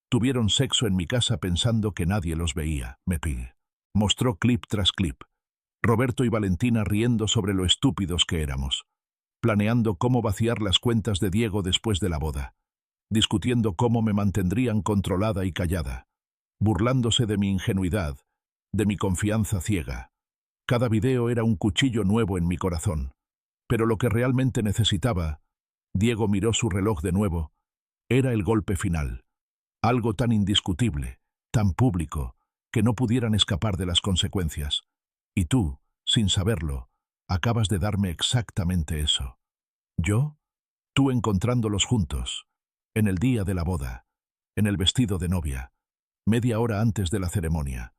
Speaker 2: Tuvieron sexo en mi casa pensando que nadie los veía, me pide. Mostró clip tras clip. Roberto y Valentina riendo sobre lo estúpidos que éramos. Planeando cómo vaciar las cuentas de Diego después de la boda. Discutiendo cómo me mantendrían controlada y callada, burlándose de mi ingenuidad, de mi confianza ciega. Cada video era un cuchillo nuevo en mi corazón. Pero lo que realmente necesitaba, Diego miró su reloj de nuevo, era el golpe final. Algo tan indiscutible, tan público, que no pudieran escapar de las consecuencias. Y tú, sin saberlo, acabas de darme exactamente eso. Yo, tú encontrándolos juntos. En el día de la boda, en el vestido de novia, media hora antes de la ceremonia.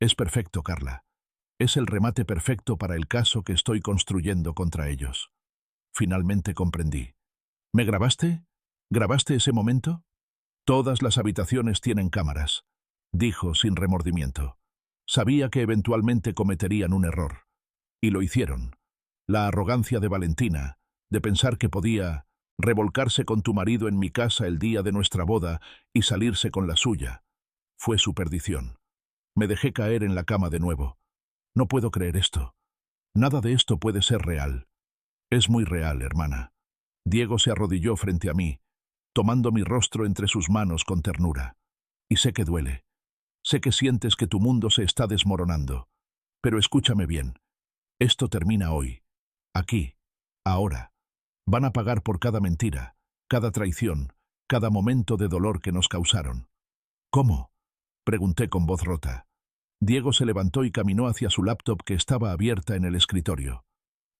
Speaker 2: Es perfecto, Carla. Es el remate perfecto para el caso que estoy construyendo contra ellos. Finalmente comprendí. ¿Me grabaste? ¿Grabaste ese momento? Todas las habitaciones tienen cámaras, dijo sin remordimiento. Sabía que eventualmente cometerían un error. Y lo hicieron. La arrogancia de Valentina, de pensar que podía revolcarse con tu marido en mi casa el día de nuestra boda y salirse con la suya, fue su perdición. Me dejé caer en la cama de nuevo. No puedo creer esto. Nada de esto puede ser real. Es muy real, hermana. Diego se arrodilló frente a mí, tomando mi rostro entre sus manos con ternura. Y sé que duele. Sé que sientes que tu mundo se está desmoronando. Pero escúchame bien. Esto termina hoy. Aquí. Ahora. Van a pagar por cada mentira, cada traición, cada momento de dolor que nos causaron. ¿Cómo? Pregunté con voz rota. Diego se levantó y caminó hacia su laptop que estaba abierta en el escritorio.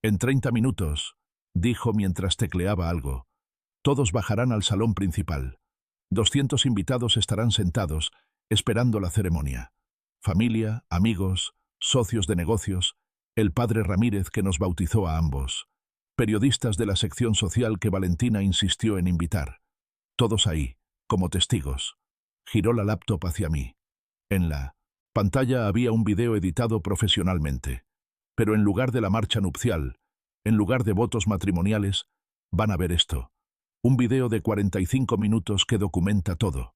Speaker 2: En 30 minutos, dijo mientras tecleaba algo, todos bajarán al salón principal. 200 invitados estarán sentados, esperando la ceremonia. Familia, amigos, socios de negocios, el padre Ramírez que nos bautizó a ambos, periodistas de la sección social que Valentina insistió en invitar. Todos ahí, como testigos. Giró la laptop hacia mí. En la pantalla había un video editado profesionalmente. Pero en lugar de la marcha nupcial, en lugar de votos matrimoniales, van a ver esto. Un video de 45 minutos que documenta todo.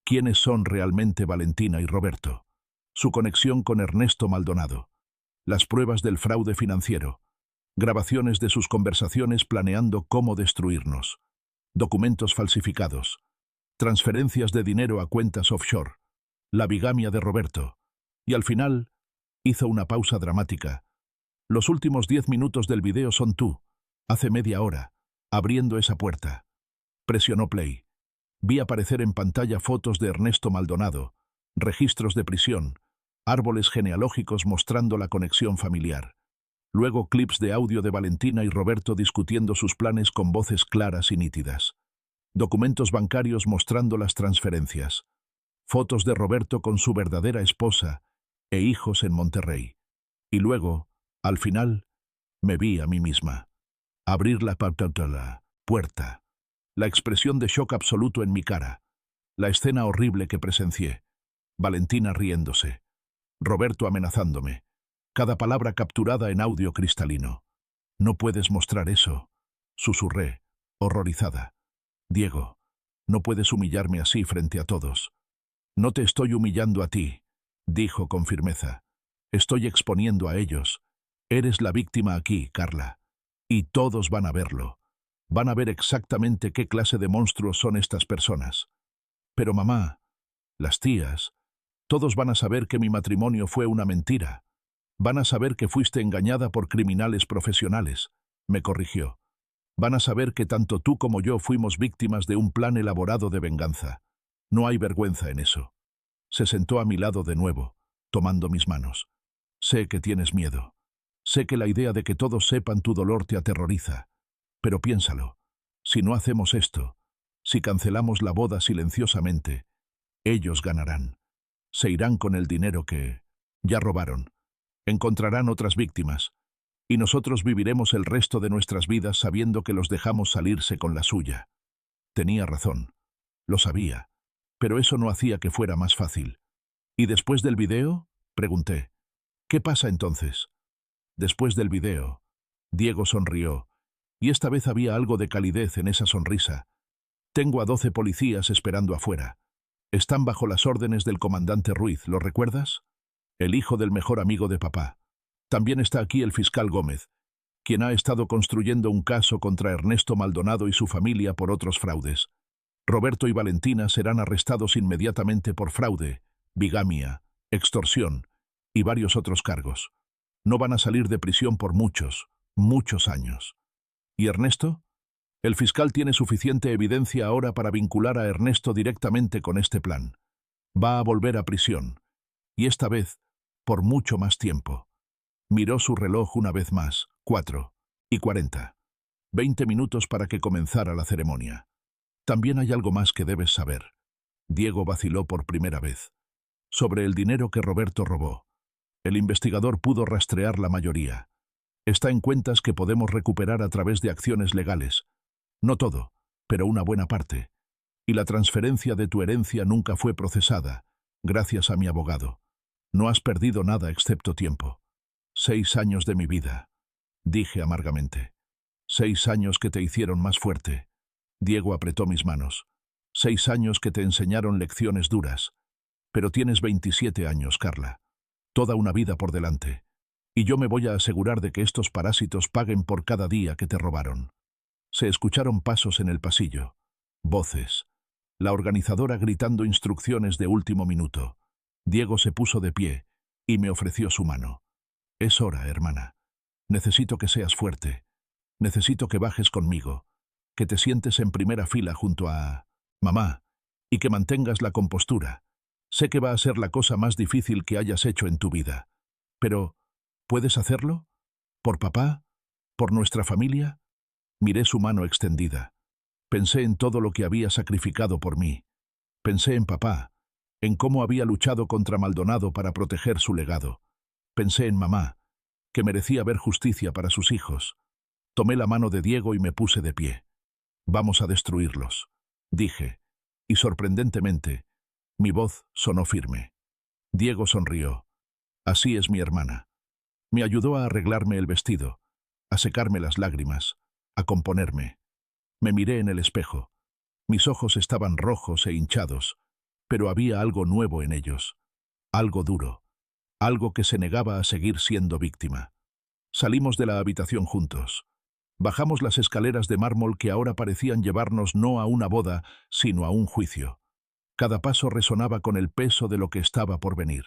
Speaker 2: ¿Quiénes son realmente Valentina y Roberto? Su conexión con Ernesto Maldonado. Las pruebas del fraude financiero. Grabaciones de sus conversaciones planeando cómo destruirnos. Documentos falsificados. Transferencias de dinero a cuentas offshore. La bigamia de Roberto. Y al final, hizo una pausa dramática. Los últimos 10 minutos del video son tú, hace media hora, abriendo esa puerta. Presionó play. Vi aparecer en pantalla fotos de Ernesto Maldonado, registros de prisión, árboles genealógicos mostrando la conexión familiar. Luego clips de audio de Valentina y Roberto discutiendo sus planes con voces claras y nítidas. Documentos bancarios mostrando las transferencias. Fotos de Roberto con su verdadera esposa e hijos en Monterrey. Y luego, al final, me vi a mí misma. Abrir la puerta. La expresión de shock absoluto en mi cara. La escena horrible que presencié. Valentina riéndose. Roberto amenazándome. Cada palabra capturada en audio cristalino. No puedes mostrar eso, susurré, horrorizada. Diego, no puedes humillarme así frente a todos. No te estoy humillando a ti, dijo con firmeza. Estoy exponiendo a ellos. Eres la víctima aquí, Carla. Y todos van a verlo. Van a ver exactamente qué clase de monstruos son estas personas. Pero mamá, las tías, todos van a saber que mi matrimonio fue una mentira. Van a saber que fuiste engañada por criminales profesionales, me corrigió. Van a saber que tanto tú como yo fuimos víctimas de un plan elaborado de venganza. No hay vergüenza en eso. Se sentó a mi lado de nuevo, tomando mis manos. Sé que tienes miedo. Sé que la idea de que todos sepan tu dolor te aterroriza. Pero piénsalo. Si no hacemos esto, si cancelamos la boda silenciosamente, ellos ganarán. Se irán con el dinero que ya robaron. Encontrarán otras víctimas, y nosotros viviremos el resto de nuestras vidas sabiendo que los dejamos salirse con la suya. Tenía razón. Lo sabía. Pero eso no hacía que fuera más fácil. ¿Y después del video? Pregunté. ¿Qué pasa entonces? Después del video, Diego sonrió, y esta vez había algo de calidez en esa sonrisa. Tengo a 12 policías esperando afuera. Están bajo las órdenes del comandante Ruiz, ¿lo recuerdas? El hijo del mejor amigo de papá. También está aquí el fiscal Gómez, quien ha estado construyendo un caso contra Ernesto Maldonado y su familia por otros fraudes. Roberto y Valentina serán arrestados inmediatamente por fraude, bigamia, extorsión y varios otros cargos. No van a salir de prisión por muchos, muchos años. ¿Y Ernesto? El fiscal tiene suficiente evidencia ahora para vincular a Ernesto directamente con este plan. Va a volver a prisión. Y esta vez, por mucho más tiempo. Miró su reloj una vez más, 4:40. 20 minutos para que comenzara la ceremonia. También hay algo más que debes saber. Diego vaciló por primera vez. Sobre el dinero que Roberto robó. El investigador pudo rastrear la mayoría. Está en cuentas que podemos recuperar a través de acciones legales. No todo, pero una buena parte. Y la transferencia de tu herencia nunca fue procesada, gracias a mi abogado. No has perdido nada excepto tiempo. 6 años de mi vida, dije amargamente. 6 años que te hicieron más fuerte. Diego apretó mis manos. 6 años que te enseñaron lecciones duras. Pero tienes 27 años, Carla. Toda una vida por delante. Y yo me voy a asegurar de que estos parásitos paguen por cada día que te robaron. Se escucharon pasos en el pasillo. Voces. La organizadora gritando instrucciones de último minuto. Diego se puso de pie y me ofreció su mano. Es hora, hermana. Necesito que seas fuerte. Necesito que bajes conmigo, que te sientes en primera fila junto a mamá y que mantengas la compostura. Sé que va a ser la cosa más difícil que hayas hecho en tu vida. Pero, ¿puedes hacerlo? ¿Por papá? ¿Por nuestra familia? Miré su mano extendida. Pensé en todo lo que había sacrificado por mí. Pensé en papá, en cómo había luchado contra Maldonado para proteger su legado. Pensé en mamá, que merecía ver justicia para sus hijos. Tomé la mano de Diego y me puse de pie. Vamos a destruirlos, dije, y sorprendentemente, mi voz sonó firme. Diego sonrió. Así es mi hermana. Me ayudó a arreglarme el vestido, a secarme las lágrimas, a componerme. Me miré en el espejo. Mis ojos estaban rojos e hinchados, pero había algo nuevo en ellos. Algo duro. Algo que se negaba a seguir siendo víctima. Salimos de la habitación juntos. Bajamos las escaleras de mármol que ahora parecían llevarnos no a una boda, sino a un juicio. Cada paso resonaba con el peso de lo que estaba por venir.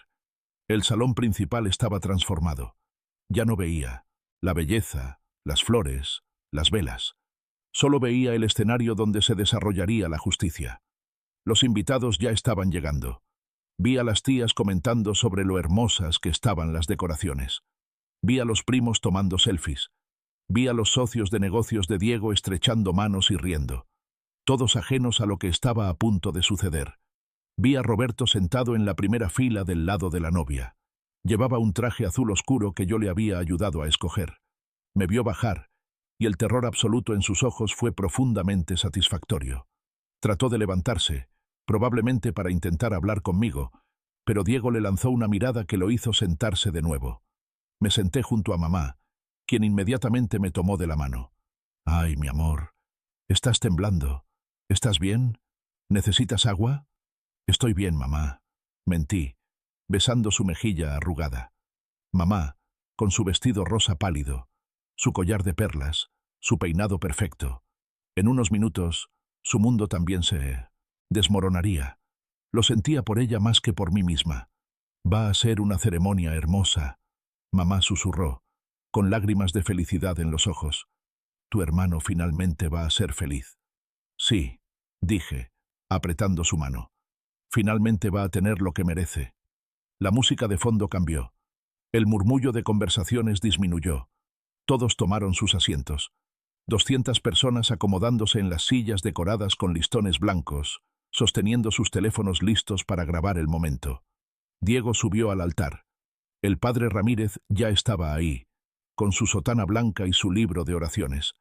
Speaker 2: El salón principal estaba transformado. Ya no veía la belleza, las flores, las velas. Solo veía el escenario donde se desarrollaría la justicia. Los invitados ya estaban llegando. Vi a las tías comentando sobre lo hermosas que estaban las decoraciones. Vi a los primos tomando selfies. Vi a los socios de negocios de Diego estrechando manos y riendo. Todos ajenos a lo que estaba a punto de suceder. Vi a Roberto sentado en la primera fila del lado de la novia. Llevaba un traje azul oscuro que yo le había ayudado a escoger. Me vio bajar, y el terror absoluto en sus ojos fue profundamente satisfactorio. Trató de levantarse, probablemente para intentar hablar conmigo, pero Diego le lanzó una mirada que lo hizo sentarse de nuevo. Me senté junto a mamá, quien inmediatamente me tomó de la mano. «Ay, mi amor, estás temblando. ¿Estás bien? ¿Necesitas agua?» «Estoy bien, mamá», mentí, besando su mejilla arrugada. Mamá, con su vestido rosa pálido, su collar de perlas, su peinado perfecto. En unos minutos, su mundo también se desmoronaría. Lo sentía por ella más que por mí misma. «Va a ser una ceremonia hermosa», mamá susurró, con lágrimas de felicidad en los ojos. «Tu hermano finalmente va a ser feliz». «Sí», dije, apretando su mano. «Finalmente va a tener lo que merece». La música de fondo cambió. El murmullo de conversaciones disminuyó. Todos tomaron sus asientos. 200 personas acomodándose en las sillas decoradas con listones blancos, sosteniendo sus teléfonos listos para grabar el momento. Diego subió al altar. El padre Ramírez ya estaba ahí, con su sotana blanca y su libro de oraciones.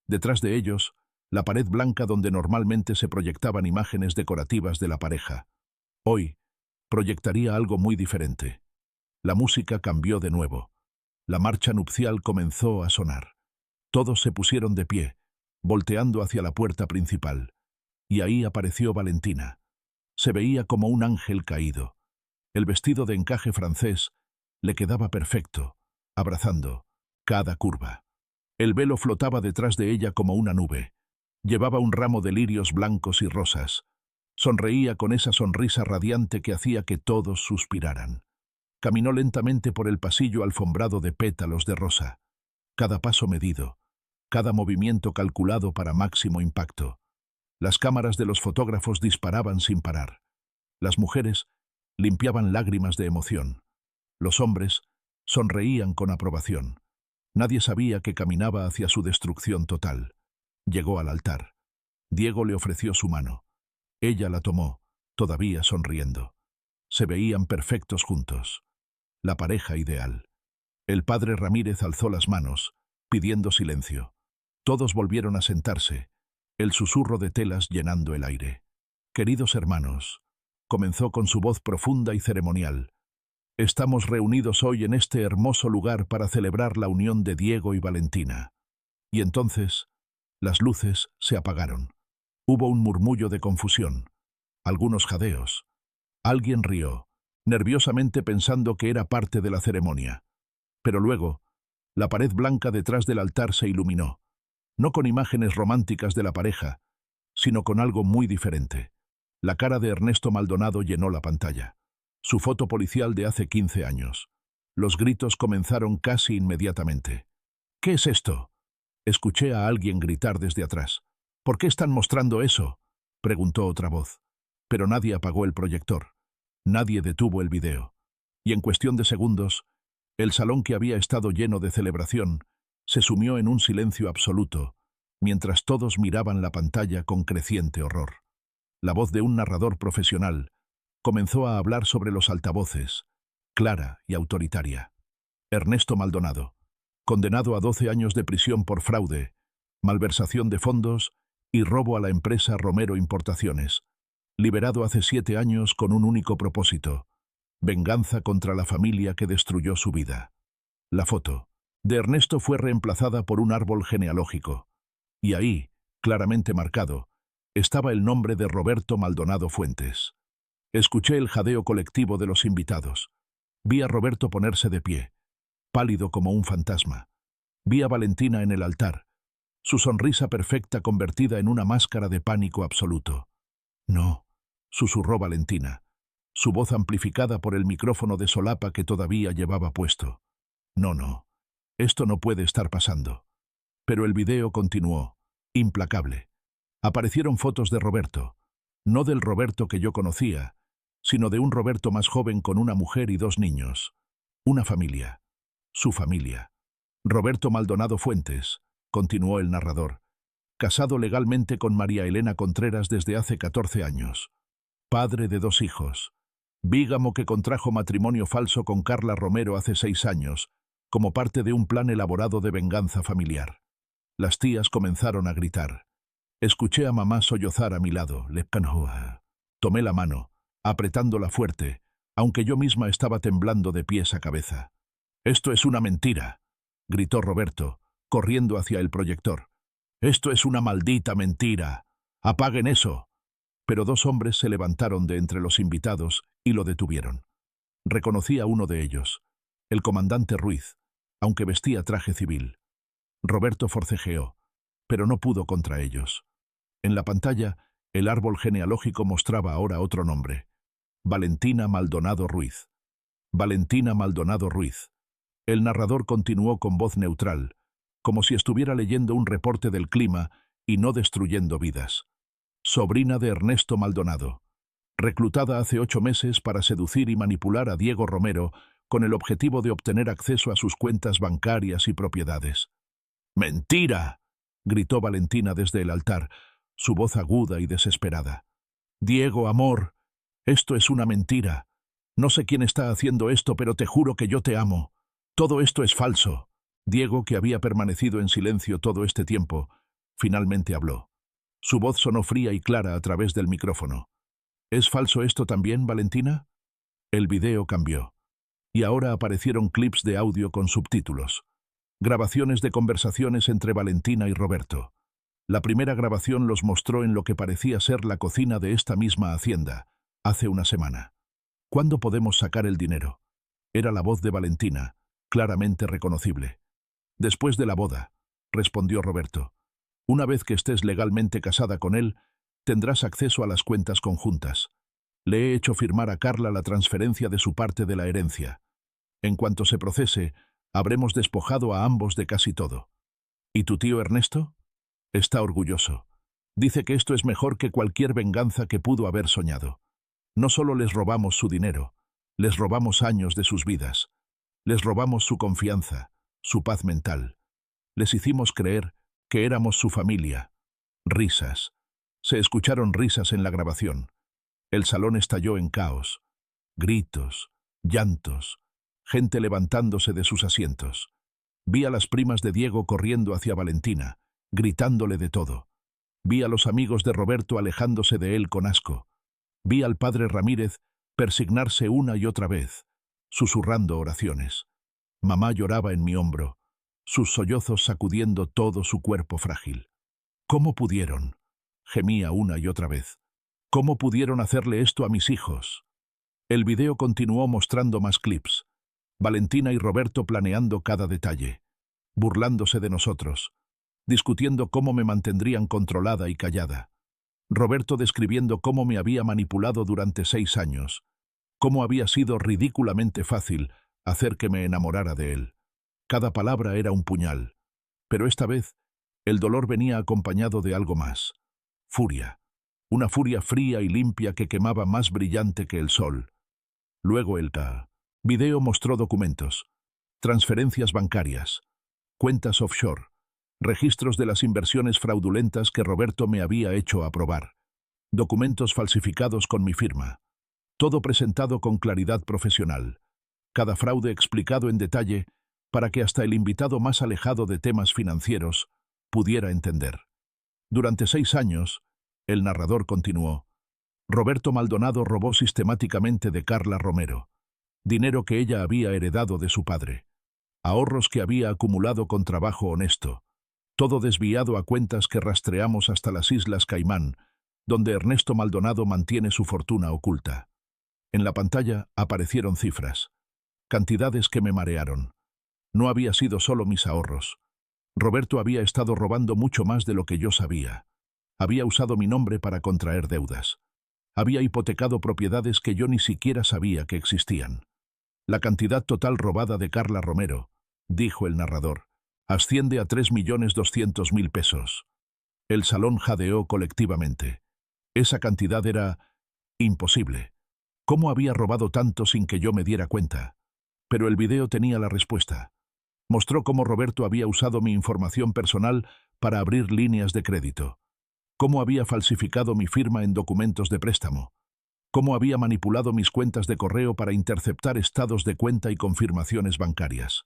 Speaker 2: Detrás de ellos, la pared blanca donde normalmente se proyectaban imágenes decorativas de la pareja. Hoy, proyectaría algo muy diferente. La música cambió de nuevo. La marcha nupcial comenzó a sonar. Todos se pusieron de pie, volteando hacia la puerta principal. Y ahí apareció Valentina. Se veía como un ángel caído. El vestido de encaje francés le quedaba perfecto, abrazando cada curva. El velo flotaba detrás de ella como una nube. Llevaba un ramo de lirios blancos y rosas. Sonreía con esa sonrisa radiante que hacía que todos suspiraran. Caminó lentamente por el pasillo alfombrado de pétalos de rosa. Cada paso medido, cada movimiento calculado para máximo impacto. Las cámaras de los fotógrafos disparaban sin parar. Las mujeres limpiaban lágrimas de emoción. Los hombres sonreían con aprobación. Nadie sabía que caminaba hacia su destrucción total. Llegó al altar. Diego le ofreció su mano. Ella la tomó, todavía sonriendo. Se veían perfectos juntos. La pareja ideal. El padre Ramírez alzó las manos, pidiendo silencio. Todos volvieron a sentarse, el susurro de telas llenando el aire. «Queridos hermanos», comenzó con su voz profunda y ceremonial, «estamos reunidos hoy en este hermoso lugar para celebrar la unión de Diego y Valentina». Y entonces, las luces se apagaron. Hubo un murmullo de confusión, algunos jadeos. Alguien rió, nerviosamente pensando que era parte de la ceremonia. Pero luego, la pared blanca detrás del altar se iluminó, no con imágenes románticas de la pareja, sino con algo muy diferente. La cara de Ernesto Maldonado llenó la pantalla. Su foto policial de hace 15 años. Los gritos comenzaron casi inmediatamente. «¿Qué es esto?», escuché a alguien gritar desde atrás. «¿Por qué están mostrando eso?», preguntó otra voz. Pero nadie apagó el proyector. Nadie detuvo el video. Y en cuestión de segundos, el salón que había estado lleno de celebración se sumió en un silencio absoluto, mientras todos miraban la pantalla con creciente horror. La voz de un narrador profesional comenzó a hablar sobre los altavoces, clara y autoritaria. Ernesto Maldonado, condenado a 12 años de prisión por fraude, malversación de fondos y robo a la empresa Romero Importaciones, liberado hace 7 años con un único propósito: venganza contra la familia que destruyó su vida. La foto de Ernesto fue reemplazada por un árbol genealógico, y ahí, claramente marcado, estaba el nombre de Roberto Maldonado Fuentes. Escuché el jadeo colectivo de los invitados. Vi a Roberto ponerse de pie, pálido como un fantasma. Vi a Valentina en el altar, su sonrisa perfecta convertida en una máscara de pánico absoluto. «No», susurró Valentina, su voz amplificada por el micrófono de solapa que todavía llevaba puesto. «No, esto no puede estar pasando». Pero el video continuó, implacable. Aparecieron fotos de Roberto, no del Roberto que yo conocía, sino de un Roberto más joven con una mujer y 2 niños. Una familia. Su familia. Roberto Maldonado Fuentes, continuó el narrador, casado legalmente con María Elena Contreras desde hace 14 años. Padre de 2 hijos. Bígamo que contrajo matrimonio falso con Carla Romero hace 6 años, como parte de un plan elaborado de venganza familiar. Las tías comenzaron a gritar. Escuché a mamá sollozar a mi lado. Tomé la mano, apretándola fuerte, aunque yo misma estaba temblando de pies a cabeza. «Esto es una mentira», gritó Roberto, corriendo hacia el proyector. «Esto es una maldita mentira. ¡Apaguen eso!». Pero 2 hombres se levantaron de entre los invitados y lo detuvieron. Reconocí a uno de ellos, el comandante Ruiz, aunque vestía traje civil. Roberto forcejeó, pero no pudo contra ellos. En la pantalla, el árbol genealógico mostraba ahora otro nombre: Valentina Maldonado Ruiz. Valentina Maldonado Ruiz. El narrador continuó con voz neutral, como si estuviera leyendo un reporte del clima y no destruyendo vidas. Sobrina de Ernesto Maldonado, reclutada hace 8 meses para seducir y manipular a Diego Romero con el objetivo de obtener acceso a sus cuentas bancarias y propiedades. «¡Mentira!», gritó Valentina desde el altar, su voz aguda y desesperada. «Diego, amor, esto es una mentira. No sé quién está haciendo esto, pero te juro que yo te amo. Todo esto es falso». Diego, que había permanecido en silencio todo este tiempo, finalmente habló. Su voz sonó fría y clara a través del micrófono. «¿Es falso esto también, Valentina?». El video cambió, y ahora aparecieron clips de audio con subtítulos. Grabaciones de conversaciones entre Valentina y Roberto. La primera grabación los mostró en lo que parecía ser la cocina de esta misma hacienda, hace una semana. «¿Cuándo podemos sacar el dinero?». Era la voz de Valentina, claramente reconocible. «Después de la boda», respondió Roberto. «Una vez que estés legalmente casada con él, tendrás acceso a las cuentas conjuntas. Le he hecho firmar a Carla la transferencia de su parte de la herencia. En cuanto se procese, habremos despojado a ambos de casi todo». «¿Y tu tío Ernesto?». «Está orgulloso. Dice que esto es mejor que cualquier venganza que pudo haber soñado. No solo les robamos su dinero, les robamos años de sus vidas. Les robamos su confianza, su paz mental. Les hicimos creer que éramos su familia». Risas. Se escucharon risas en la grabación. El salón estalló en caos. Gritos, llantos, gente levantándose de sus asientos. Vi a las primas de Diego corriendo hacia Valentina, gritándole de todo. Vi a los amigos de Roberto alejándose de él con asco. Vi al padre Ramírez persignarse una y otra vez, susurrando oraciones. Mamá lloraba en mi hombro, sus sollozos sacudiendo todo su cuerpo frágil. ¿Cómo pudieron? Gemía una y otra vez. ¿Cómo pudieron hacerle esto a mis hijos? El video continuó mostrando más clips. Valentina y Roberto planeando cada detalle, burlándose de nosotros, discutiendo cómo me mantendrían controlada y callada. Roberto describiendo cómo me había manipulado durante 6 años, cómo había sido ridículamente fácil hacer que me enamorara de él. Cada palabra era un puñal, pero esta vez el dolor venía acompañado de algo más. Furia. Una furia fría y limpia que quemaba más brillante que el sol. Luego el video mostró documentos, transferencias bancarias, cuentas offshore, registros de las inversiones fraudulentas que Roberto me había hecho aprobar, documentos falsificados con mi firma, todo presentado con claridad profesional, cada fraude explicado en detalle para que hasta el invitado más alejado de temas financieros pudiera entender. Durante 6 años, el narrador continuó, Roberto Maldonado robó sistemáticamente de Carla Romero, dinero que ella había heredado de su padre, ahorros que había acumulado con trabajo honesto, todo desviado a cuentas que rastreamos hasta las Islas Caimán, donde Ernesto Maldonado mantiene su fortuna oculta. En la pantalla aparecieron cifras, cantidades que me marearon. No había sido solo mis ahorros. Roberto había estado robando mucho más de lo que yo sabía. Había usado mi nombre para contraer deudas. Había hipotecado propiedades que yo ni siquiera sabía que existían. La cantidad total robada de Carla Romero, dijo el narrador, asciende a 3.200.000 pesos. El salón jadeó colectivamente. Esa cantidad era imposible. ¿Cómo había robado tanto sin que yo me diera cuenta? Pero el video tenía la respuesta. Mostró cómo Roberto había usado mi información personal para abrir líneas de crédito. Cómo había falsificado mi firma en documentos de préstamo. Cómo había manipulado mis cuentas de correo para interceptar estados de cuenta y confirmaciones bancarias.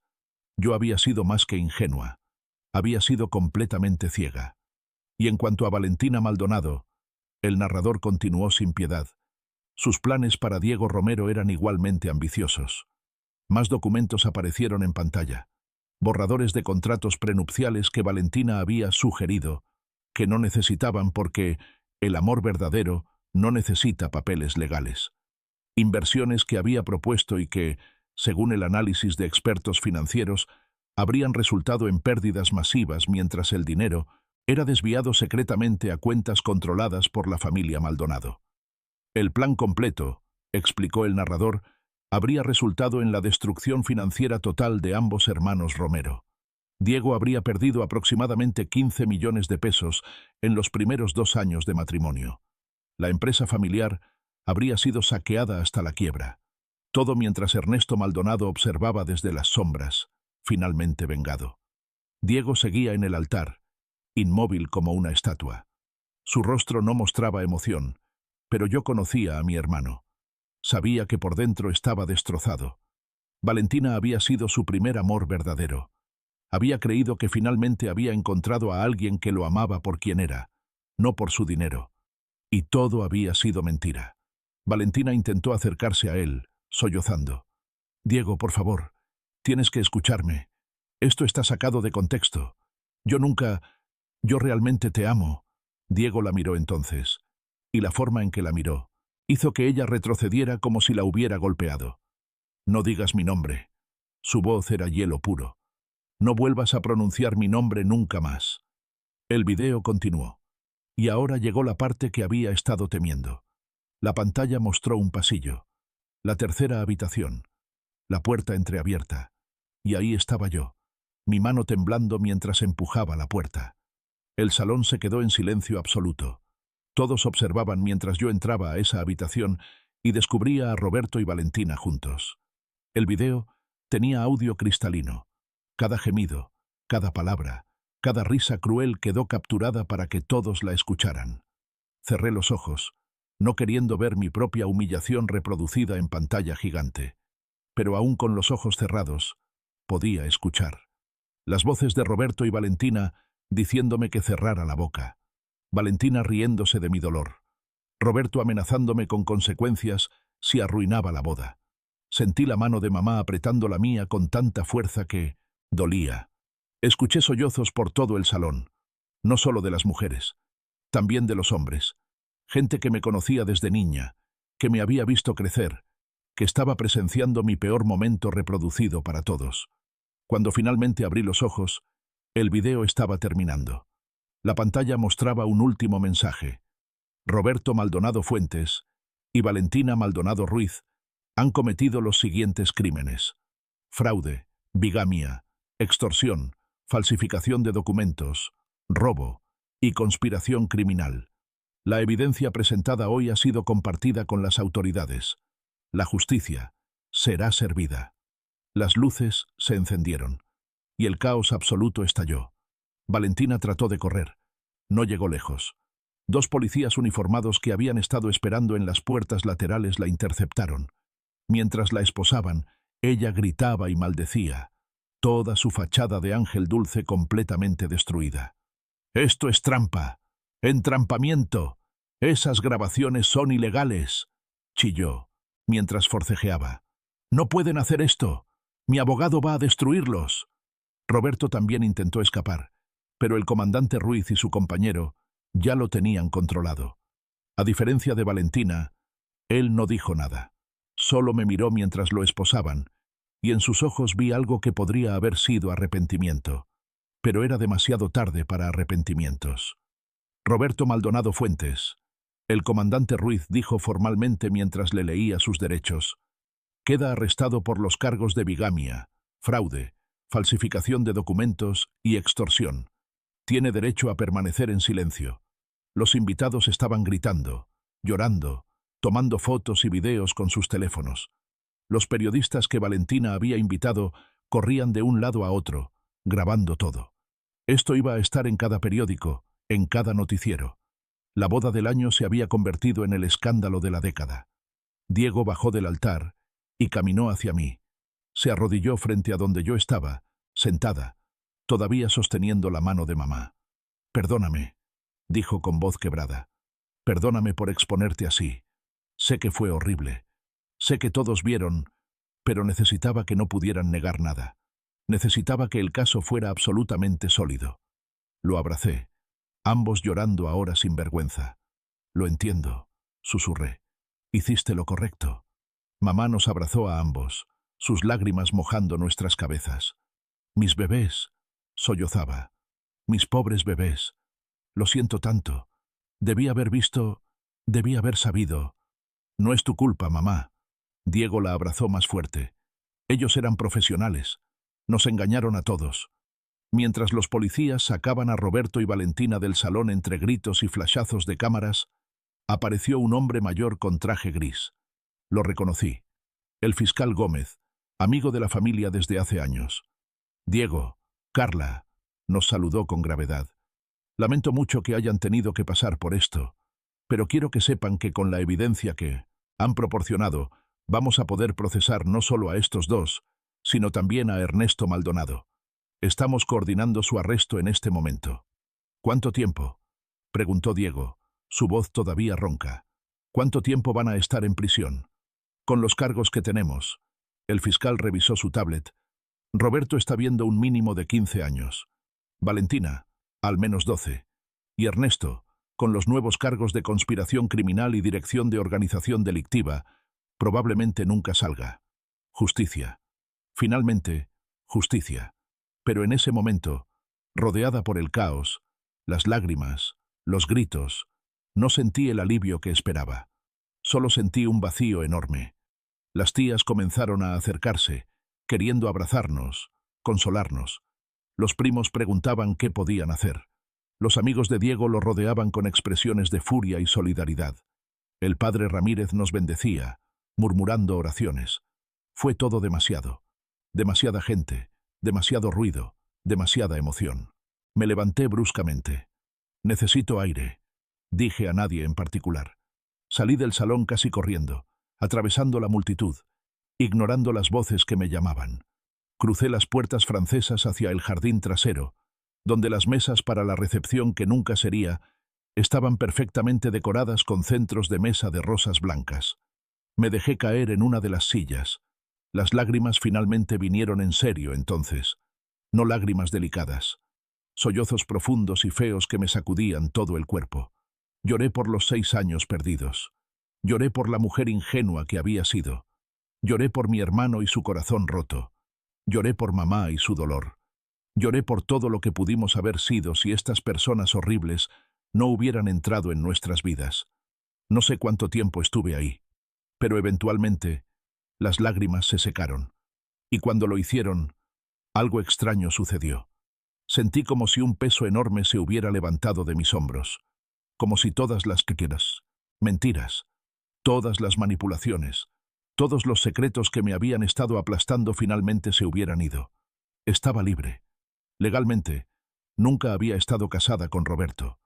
Speaker 2: Yo había sido más que ingenua. Había sido completamente ciega. Y en cuanto a Valentina Maldonado, el narrador continuó sin piedad. Sus planes para Diego Romero eran igualmente ambiciosos. Más documentos aparecieron en pantalla. Borradores de contratos prenupciales que Valentina había sugerido, que no necesitaban porque el amor verdadero no necesita papeles legales. Inversiones que había propuesto y que, según el análisis de expertos financieros, habrían resultado en pérdidas masivas mientras el dinero era desviado secretamente a cuentas controladas por la familia Maldonado. El plan completo, explicó el narrador, habría resultado en la destrucción financiera total de ambos hermanos Romero. Diego habría perdido aproximadamente 15 millones de pesos en los primeros 2 años de matrimonio. La empresa familiar habría sido saqueada hasta la quiebra. Todo mientras Ernesto Maldonado observaba desde las sombras, finalmente vengado. Diego seguía en el altar, inmóvil como una estatua. Su rostro no mostraba emoción, pero yo conocía a mi hermano. Sabía que por dentro estaba destrozado. Valentina había sido su primer amor verdadero. Había creído que finalmente había encontrado a alguien que lo amaba por quien era, no por su dinero. Y todo había sido mentira. Valentina intentó acercarse a él, sollozando. Diego, por favor, tienes que escucharme. Esto está sacado de contexto. Yo realmente te amo. Diego la miró entonces, y la forma en que la miró hizo que ella retrocediera como si la hubiera golpeado. No digas mi nombre. Su voz era hielo puro. No vuelvas a pronunciar mi nombre nunca más. El video continuó. Y ahora llegó la parte que había estado temiendo. La pantalla mostró un pasillo. La tercera habitación. La puerta entreabierta. Y ahí estaba yo, mi mano temblando mientras empujaba la puerta. El salón se quedó en silencio absoluto. Todos observaban mientras yo entraba a esa habitación y descubría a Roberto y Valentina juntos. El video tenía audio cristalino. Cada gemido, cada palabra, cada risa cruel quedó capturada para que todos la escucharan. Cerré los ojos, no queriendo ver mi propia humillación reproducida en pantalla gigante. Pero aún con los ojos cerrados, podía escuchar. Las voces de Roberto y Valentina diciéndome que cerrara la boca. Valentina riéndose de mi dolor. Roberto amenazándome con consecuencias si arruinaba la boda. Sentí la mano de mamá apretando la mía con tanta fuerza que dolía. Escuché sollozos por todo el salón, no solo de las mujeres, también de los hombres. Gente que me conocía desde niña, que me había visto crecer, que estaba presenciando mi peor momento reproducido para todos. Cuando finalmente abrí los ojos, el video estaba terminando. La pantalla mostraba un último mensaje. Roberto Maldonado Fuentes y Valentina Maldonado Ruiz han cometido los siguientes crímenes: fraude, bigamia, extorsión, falsificación de documentos, robo y conspiración criminal. La evidencia presentada hoy ha sido compartida con las autoridades. La justicia será servida. Las luces se encendieron y el caos absoluto estalló. Valentina trató de correr. No llegó lejos. 2 policías uniformados que habían estado esperando en las puertas laterales la interceptaron. Mientras la esposaban, ella gritaba y maldecía, toda su fachada de ángel dulce completamente destruida. «¡Esto es trampa! ¡Entrampamiento! ¡Esas grabaciones son ilegales!», chilló, mientras forcejeaba. «¡No pueden hacer esto! ¡Mi abogado va a destruirlos!». Roberto también intentó escapar, pero el comandante Ruiz y su compañero ya lo tenían controlado. A diferencia de Valentina, él no dijo nada. Solo me miró mientras lo esposaban, y en sus ojos vi algo que podría haber sido arrepentimiento. Pero era demasiado tarde para arrepentimientos. Roberto Maldonado Fuentes, el comandante Ruiz dijo formalmente mientras le leía sus derechos, queda arrestado por los cargos de bigamia, fraude, falsificación de documentos y extorsión. Tiene derecho a permanecer en silencio. Los invitados estaban gritando, llorando, tomando fotos y videos con sus teléfonos. Los periodistas que Valentina había invitado corrían de un lado a otro, grabando todo. Esto iba a estar en cada periódico, en cada noticiero. La boda del año se había convertido en el escándalo de la década. Diego bajó del altar y caminó hacia mí. Se arrodilló frente a donde yo estaba, sentada, todavía sosteniendo la mano de mamá. «Perdóname», dijo con voz quebrada. «Perdóname por exponerte así. Sé que fue horrible. Sé que todos vieron, pero necesitaba que no pudieran negar nada. Necesitaba que el caso fuera absolutamente sólido». Lo abracé, ambos llorando ahora sin vergüenza. «Lo entiendo», susurré. «Hiciste lo correcto». Mamá nos abrazó a ambos, sus lágrimas mojando nuestras cabezas. «Mis bebés», sollozaba. «Mis pobres bebés. Lo siento tanto. Debí haber visto, debí haber sabido». «No es tu culpa, mamá». Diego la abrazó más fuerte. «Ellos eran profesionales. Nos engañaron a todos». Mientras los policías sacaban a Roberto y Valentina del salón entre gritos y flashazos de cámaras, apareció un hombre mayor con traje gris. Lo reconocí. El fiscal Gómez, amigo de la familia desde hace años. «Diego, Carla», nos saludó con gravedad. «Lamento mucho que hayan tenido que pasar por esto, pero quiero que sepan que con la evidencia que han proporcionado, vamos a poder procesar no solo a estos dos, sino también a Ernesto Maldonado. Estamos coordinando su arresto en este momento». «¿Cuánto tiempo?», preguntó Diego, su voz todavía ronca. «¿Cuánto tiempo van a estar en prisión?». «Con los cargos que tenemos». El fiscal revisó su tablet. «Roberto está viendo un mínimo de 15 años. Valentina, al menos 12. Y Ernesto, con los nuevos cargos de conspiración criminal y dirección de organización delictiva, probablemente nunca salga. Justicia. Finalmente, justicia». Pero en ese momento, rodeada por el caos, las lágrimas, los gritos, no sentí el alivio que esperaba. Solo sentí un vacío enorme. Las tías comenzaron a acercarse, queriendo abrazarnos, consolarnos. Los primos preguntaban qué podían hacer. Los amigos de Diego lo rodeaban con expresiones de furia y solidaridad. El padre Ramírez nos bendecía, murmurando oraciones. Fue todo demasiado. Demasiada gente, demasiado ruido, demasiada emoción. Me levanté bruscamente. «Necesito aire», dije a nadie en particular. Salí del salón casi corriendo, atravesando la multitud, ignorando las voces que me llamaban. Crucé las puertas francesas hacia el jardín trasero, donde las mesas para la recepción que nunca sería Estaban perfectamente decoradas con centros de mesa de rosas blancas. Me dejé caer en una de las sillas. Las lágrimas finalmente vinieron en serio entonces, no lágrimas delicadas. Sollozos profundos y feos que me sacudían todo el cuerpo. Lloré por los 6 años perdidos. Lloré por la mujer ingenua que había sido. Lloré por mi hermano y su corazón roto. Lloré por mamá y su dolor. Lloré por todo lo que pudimos haber sido si estas personas horribles no hubieran entrado en nuestras vidas. No sé cuánto tiempo estuve ahí, pero eventualmente las lágrimas se secaron. Y cuando lo hicieron, algo extraño sucedió. Sentí como si un peso enorme se hubiera levantado de mis hombros, como si todas las mentiras, todas las manipulaciones, todos los secretos que me habían estado aplastando finalmente se hubieran ido. Estaba libre. Legalmente, nunca había estado casada con Roberto.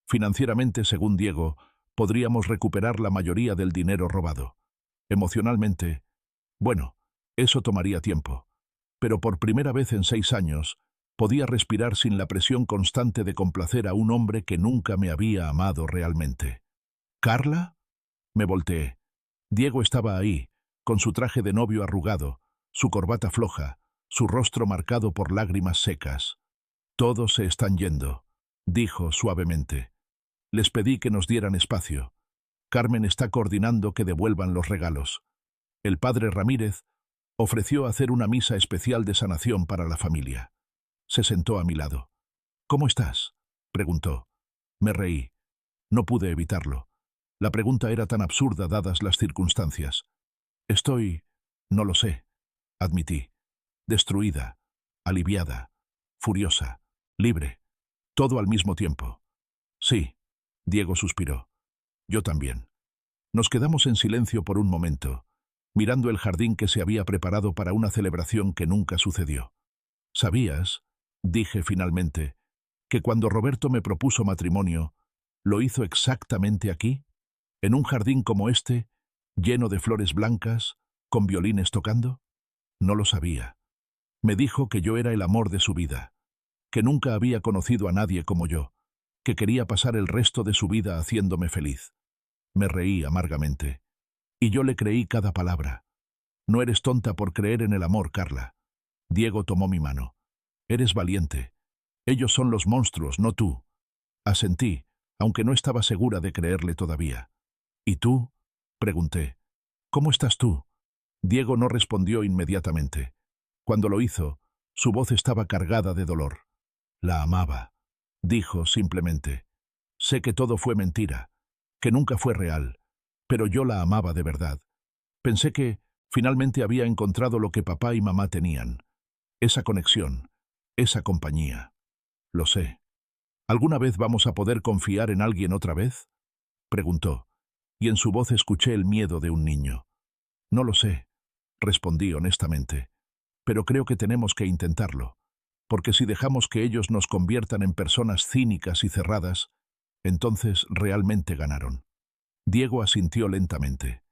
Speaker 2: Financieramente, según Diego, podríamos recuperar la mayoría del dinero robado. Emocionalmente, bueno, eso tomaría tiempo. Pero por primera vez en 6 años, podía respirar sin la presión constante de complacer a un hombre que nunca me había amado realmente. ¿Carla? Me volteé. Diego estaba ahí, con su traje de novio arrugado, su corbata floja, su rostro marcado por lágrimas secas. «Todos se están yendo», dijo suavemente. Les pedí que nos dieran espacio. Carmen está coordinando que devuelvan los regalos. El padre Ramírez ofreció hacer una misa especial de sanación para la familia. Se sentó a mi lado. «¿Cómo estás?», preguntó. Me reí. No pude evitarlo. La pregunta era tan absurda dadas las circunstancias. No lo sé, admití. Destruida, aliviada, furiosa, libre, todo al mismo tiempo. Sí, Diego suspiró. Yo también. Nos quedamos en silencio por un momento, mirando el jardín que se había preparado para una celebración que nunca sucedió. ¿Sabías?, dije finalmente, que cuando Roberto me propuso matrimonio, lo hizo exactamente aquí, en un jardín como este, lleno de flores blancas, con violines tocando? No lo sabía. Me dijo que yo era el amor de su vida, que nunca había conocido a nadie como yo, que quería pasar el resto de su vida haciéndome feliz. Me reí amargamente. Y yo le creí cada palabra. No eres tonta por creer en el amor, Carla. Diego tomó mi mano. Eres valiente. Ellos son los monstruos, no tú. Asentí, aunque no estaba segura de creerle todavía. ¿Y tú?, pregunté. ¿Cómo estás tú? Diego no respondió inmediatamente. Cuando lo hizo, su voz estaba cargada de dolor. La amaba, dijo simplemente. Sé que todo fue mentira, que nunca fue real, pero yo la amaba de verdad. Pensé que finalmente había encontrado lo que papá y mamá tenían. Esa conexión, esa compañía. Lo sé. ¿Alguna vez vamos a poder confiar en alguien otra vez?, preguntó, y en su voz escuché el miedo de un niño. No lo sé, respondí honestamente, pero creo que tenemos que intentarlo, porque si dejamos que ellos nos conviertan en personas cínicas y cerradas, entonces realmente ganaron. Diego asintió lentamente.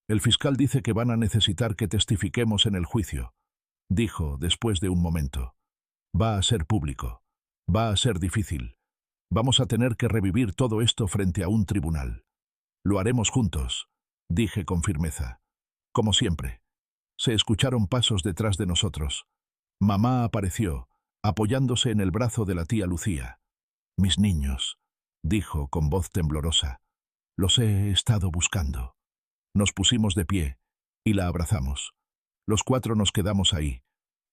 Speaker 2: El fiscal dice que van a necesitar que testifiquemos en el juicio, dijo después de un momento. Va a ser público. Va a ser difícil. Vamos a tener que revivir todo esto frente a un tribunal. Lo haremos juntos, dije con firmeza. Como siempre. Se escucharon pasos detrás de nosotros. Mamá apareció, apoyándose en el brazo de la tía Lucía. Mis niños, dijo con voz temblorosa. Los he estado buscando. Nos pusimos de pie y la abrazamos. Los 4 nos quedamos ahí,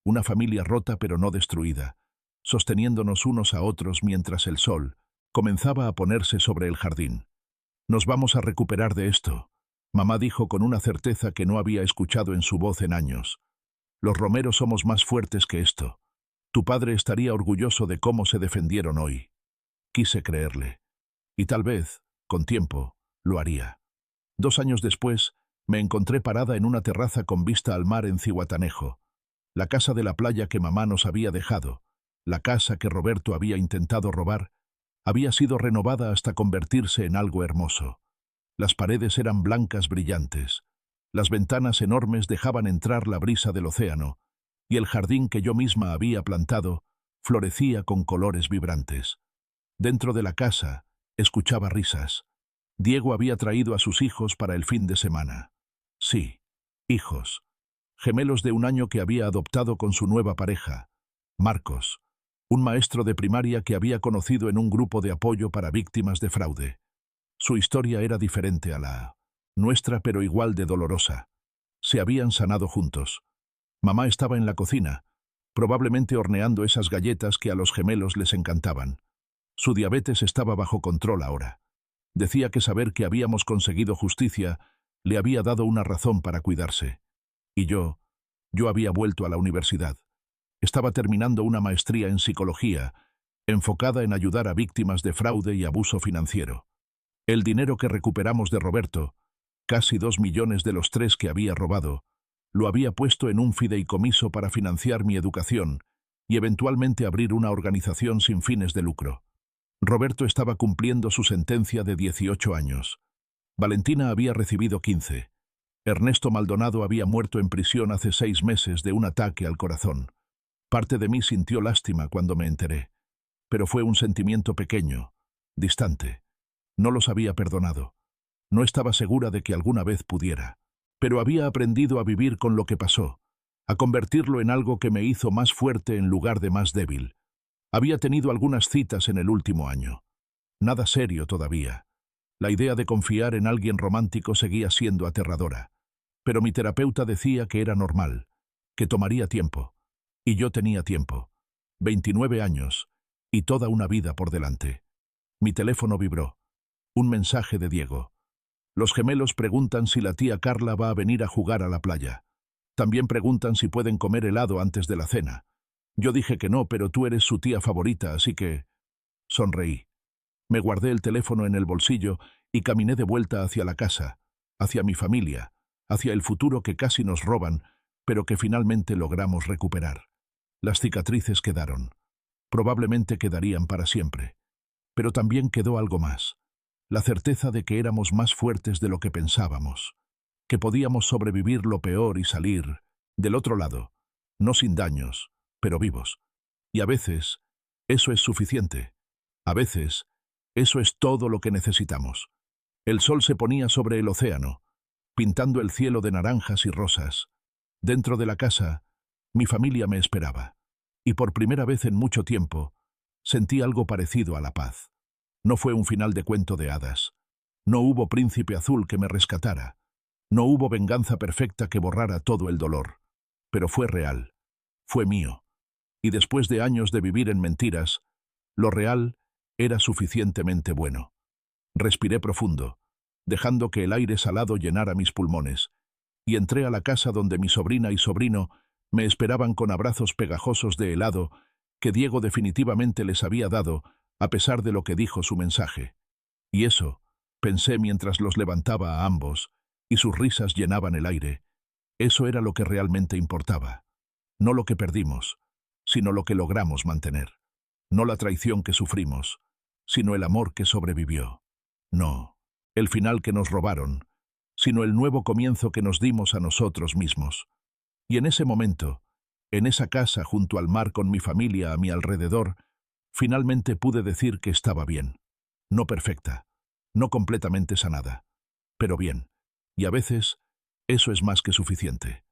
Speaker 2: una familia rota pero no destruida, sosteniéndonos unos a otros mientras el sol comenzaba a ponerse sobre el jardín. Nos vamos a recuperar de esto, mamá dijo con una certeza que no había escuchado en su voz en años. Los romeros somos más fuertes que esto. Tu padre estaría orgulloso de cómo se defendieron hoy. Quise creerle. Y tal vez, con tiempo, lo haría. 2 años después, me encontré parada en una terraza con vista al mar en Zihuatanejo, la casa de la playa que mamá nos había dejado, la casa que Roberto había intentado robar, había sido renovada hasta convertirse en algo hermoso. Las paredes eran blancas brillantes, las ventanas enormes dejaban entrar la brisa del océano, y el jardín que yo misma había plantado florecía con colores vibrantes. Dentro de la casa, Escuchaba risas. Diego había traído a sus hijos para el fin de semana. Sí, hijos. Gemelos de un año que había adoptado con su nueva pareja, Marcos, un maestro de primaria que había conocido en un grupo de apoyo para víctimas de fraude. Su historia era diferente a la nuestra, pero igual de dolorosa. Se habían sanado juntos. Mamá estaba en la cocina, probablemente horneando esas galletas que a los gemelos les encantaban. Su diabetes estaba bajo control ahora. Decía que saber que habíamos conseguido justicia le había dado una razón para cuidarse. Y yo había vuelto a la universidad. Estaba terminando una maestría en psicología, enfocada en ayudar a víctimas de fraude y abuso financiero. El dinero que recuperamos de Roberto, casi 2 millones de los 3 que había robado, lo había puesto en un fideicomiso para financiar mi educación y eventualmente abrir una organización sin fines de lucro. Roberto estaba cumpliendo su sentencia de 18 años. Valentina había recibido 15. Ernesto Maldonado había muerto en prisión hace 6 meses de un ataque al corazón. Parte de mí sintió lástima cuando me enteré, pero fue un sentimiento pequeño, distante. No los había perdonado. No estaba segura de que alguna vez pudiera, pero había aprendido a vivir con lo que pasó, a convertirlo en algo que me hizo más fuerte en lugar de más débil. Había tenido algunas citas en el último año. Nada serio todavía. La idea de confiar en alguien romántico seguía siendo aterradora. Pero mi terapeuta decía que era normal, que tomaría tiempo. Y yo tenía tiempo. 29 años, y toda una vida por delante. Mi teléfono vibró. Un mensaje de Diego. Los gemelos preguntan si la tía Carla va a venir a jugar a la playa. También preguntan si pueden comer helado antes de la cena. Yo dije que no, pero tú eres su tía favorita, así que... Sonreí. Me guardé el teléfono en el bolsillo y caminé de vuelta hacia la casa, hacia mi familia, hacia el futuro que casi nos roban, pero que finalmente logramos recuperar. Las cicatrices quedaron. Probablemente quedarían para siempre. Pero también quedó algo más. La certeza de que éramos más fuertes de lo que pensábamos, que podíamos sobrevivir lo peor y salir del otro lado, no sin daños, pero vivos. Y a veces, eso es suficiente. A veces, eso es todo lo que necesitamos. El sol se ponía sobre el océano, pintando el cielo de naranjas y rosas. Dentro de la casa, mi familia me esperaba. Y por primera vez en mucho tiempo, sentí algo parecido a la paz. No fue un final de cuento de hadas. No hubo príncipe azul que me rescatara. No hubo venganza perfecta que borrara todo el dolor. Pero fue real. Fue mío. Y después de años de vivir en mentiras, lo real era suficientemente bueno. Respiré profundo, dejando que el aire salado llenara mis pulmones, y entré a la casa donde mi sobrina y sobrino me esperaban con abrazos pegajosos de helado que Diego definitivamente les había dado, a pesar de lo que dijo su mensaje. Y eso, pensé mientras los levantaba a ambos, y sus risas llenaban el aire, eso era lo que realmente importaba. No lo que perdimos, sino lo que logramos mantener. No la traición que sufrimos, sino el amor que sobrevivió. No, el final que nos robaron, sino el nuevo comienzo que nos dimos a nosotros mismos. Y en ese momento, en esa casa junto al mar con mi familia a mi alrededor, finalmente pude decir que estaba bien. No perfecta, no completamente sanada, pero bien. Y a veces, eso es más que suficiente.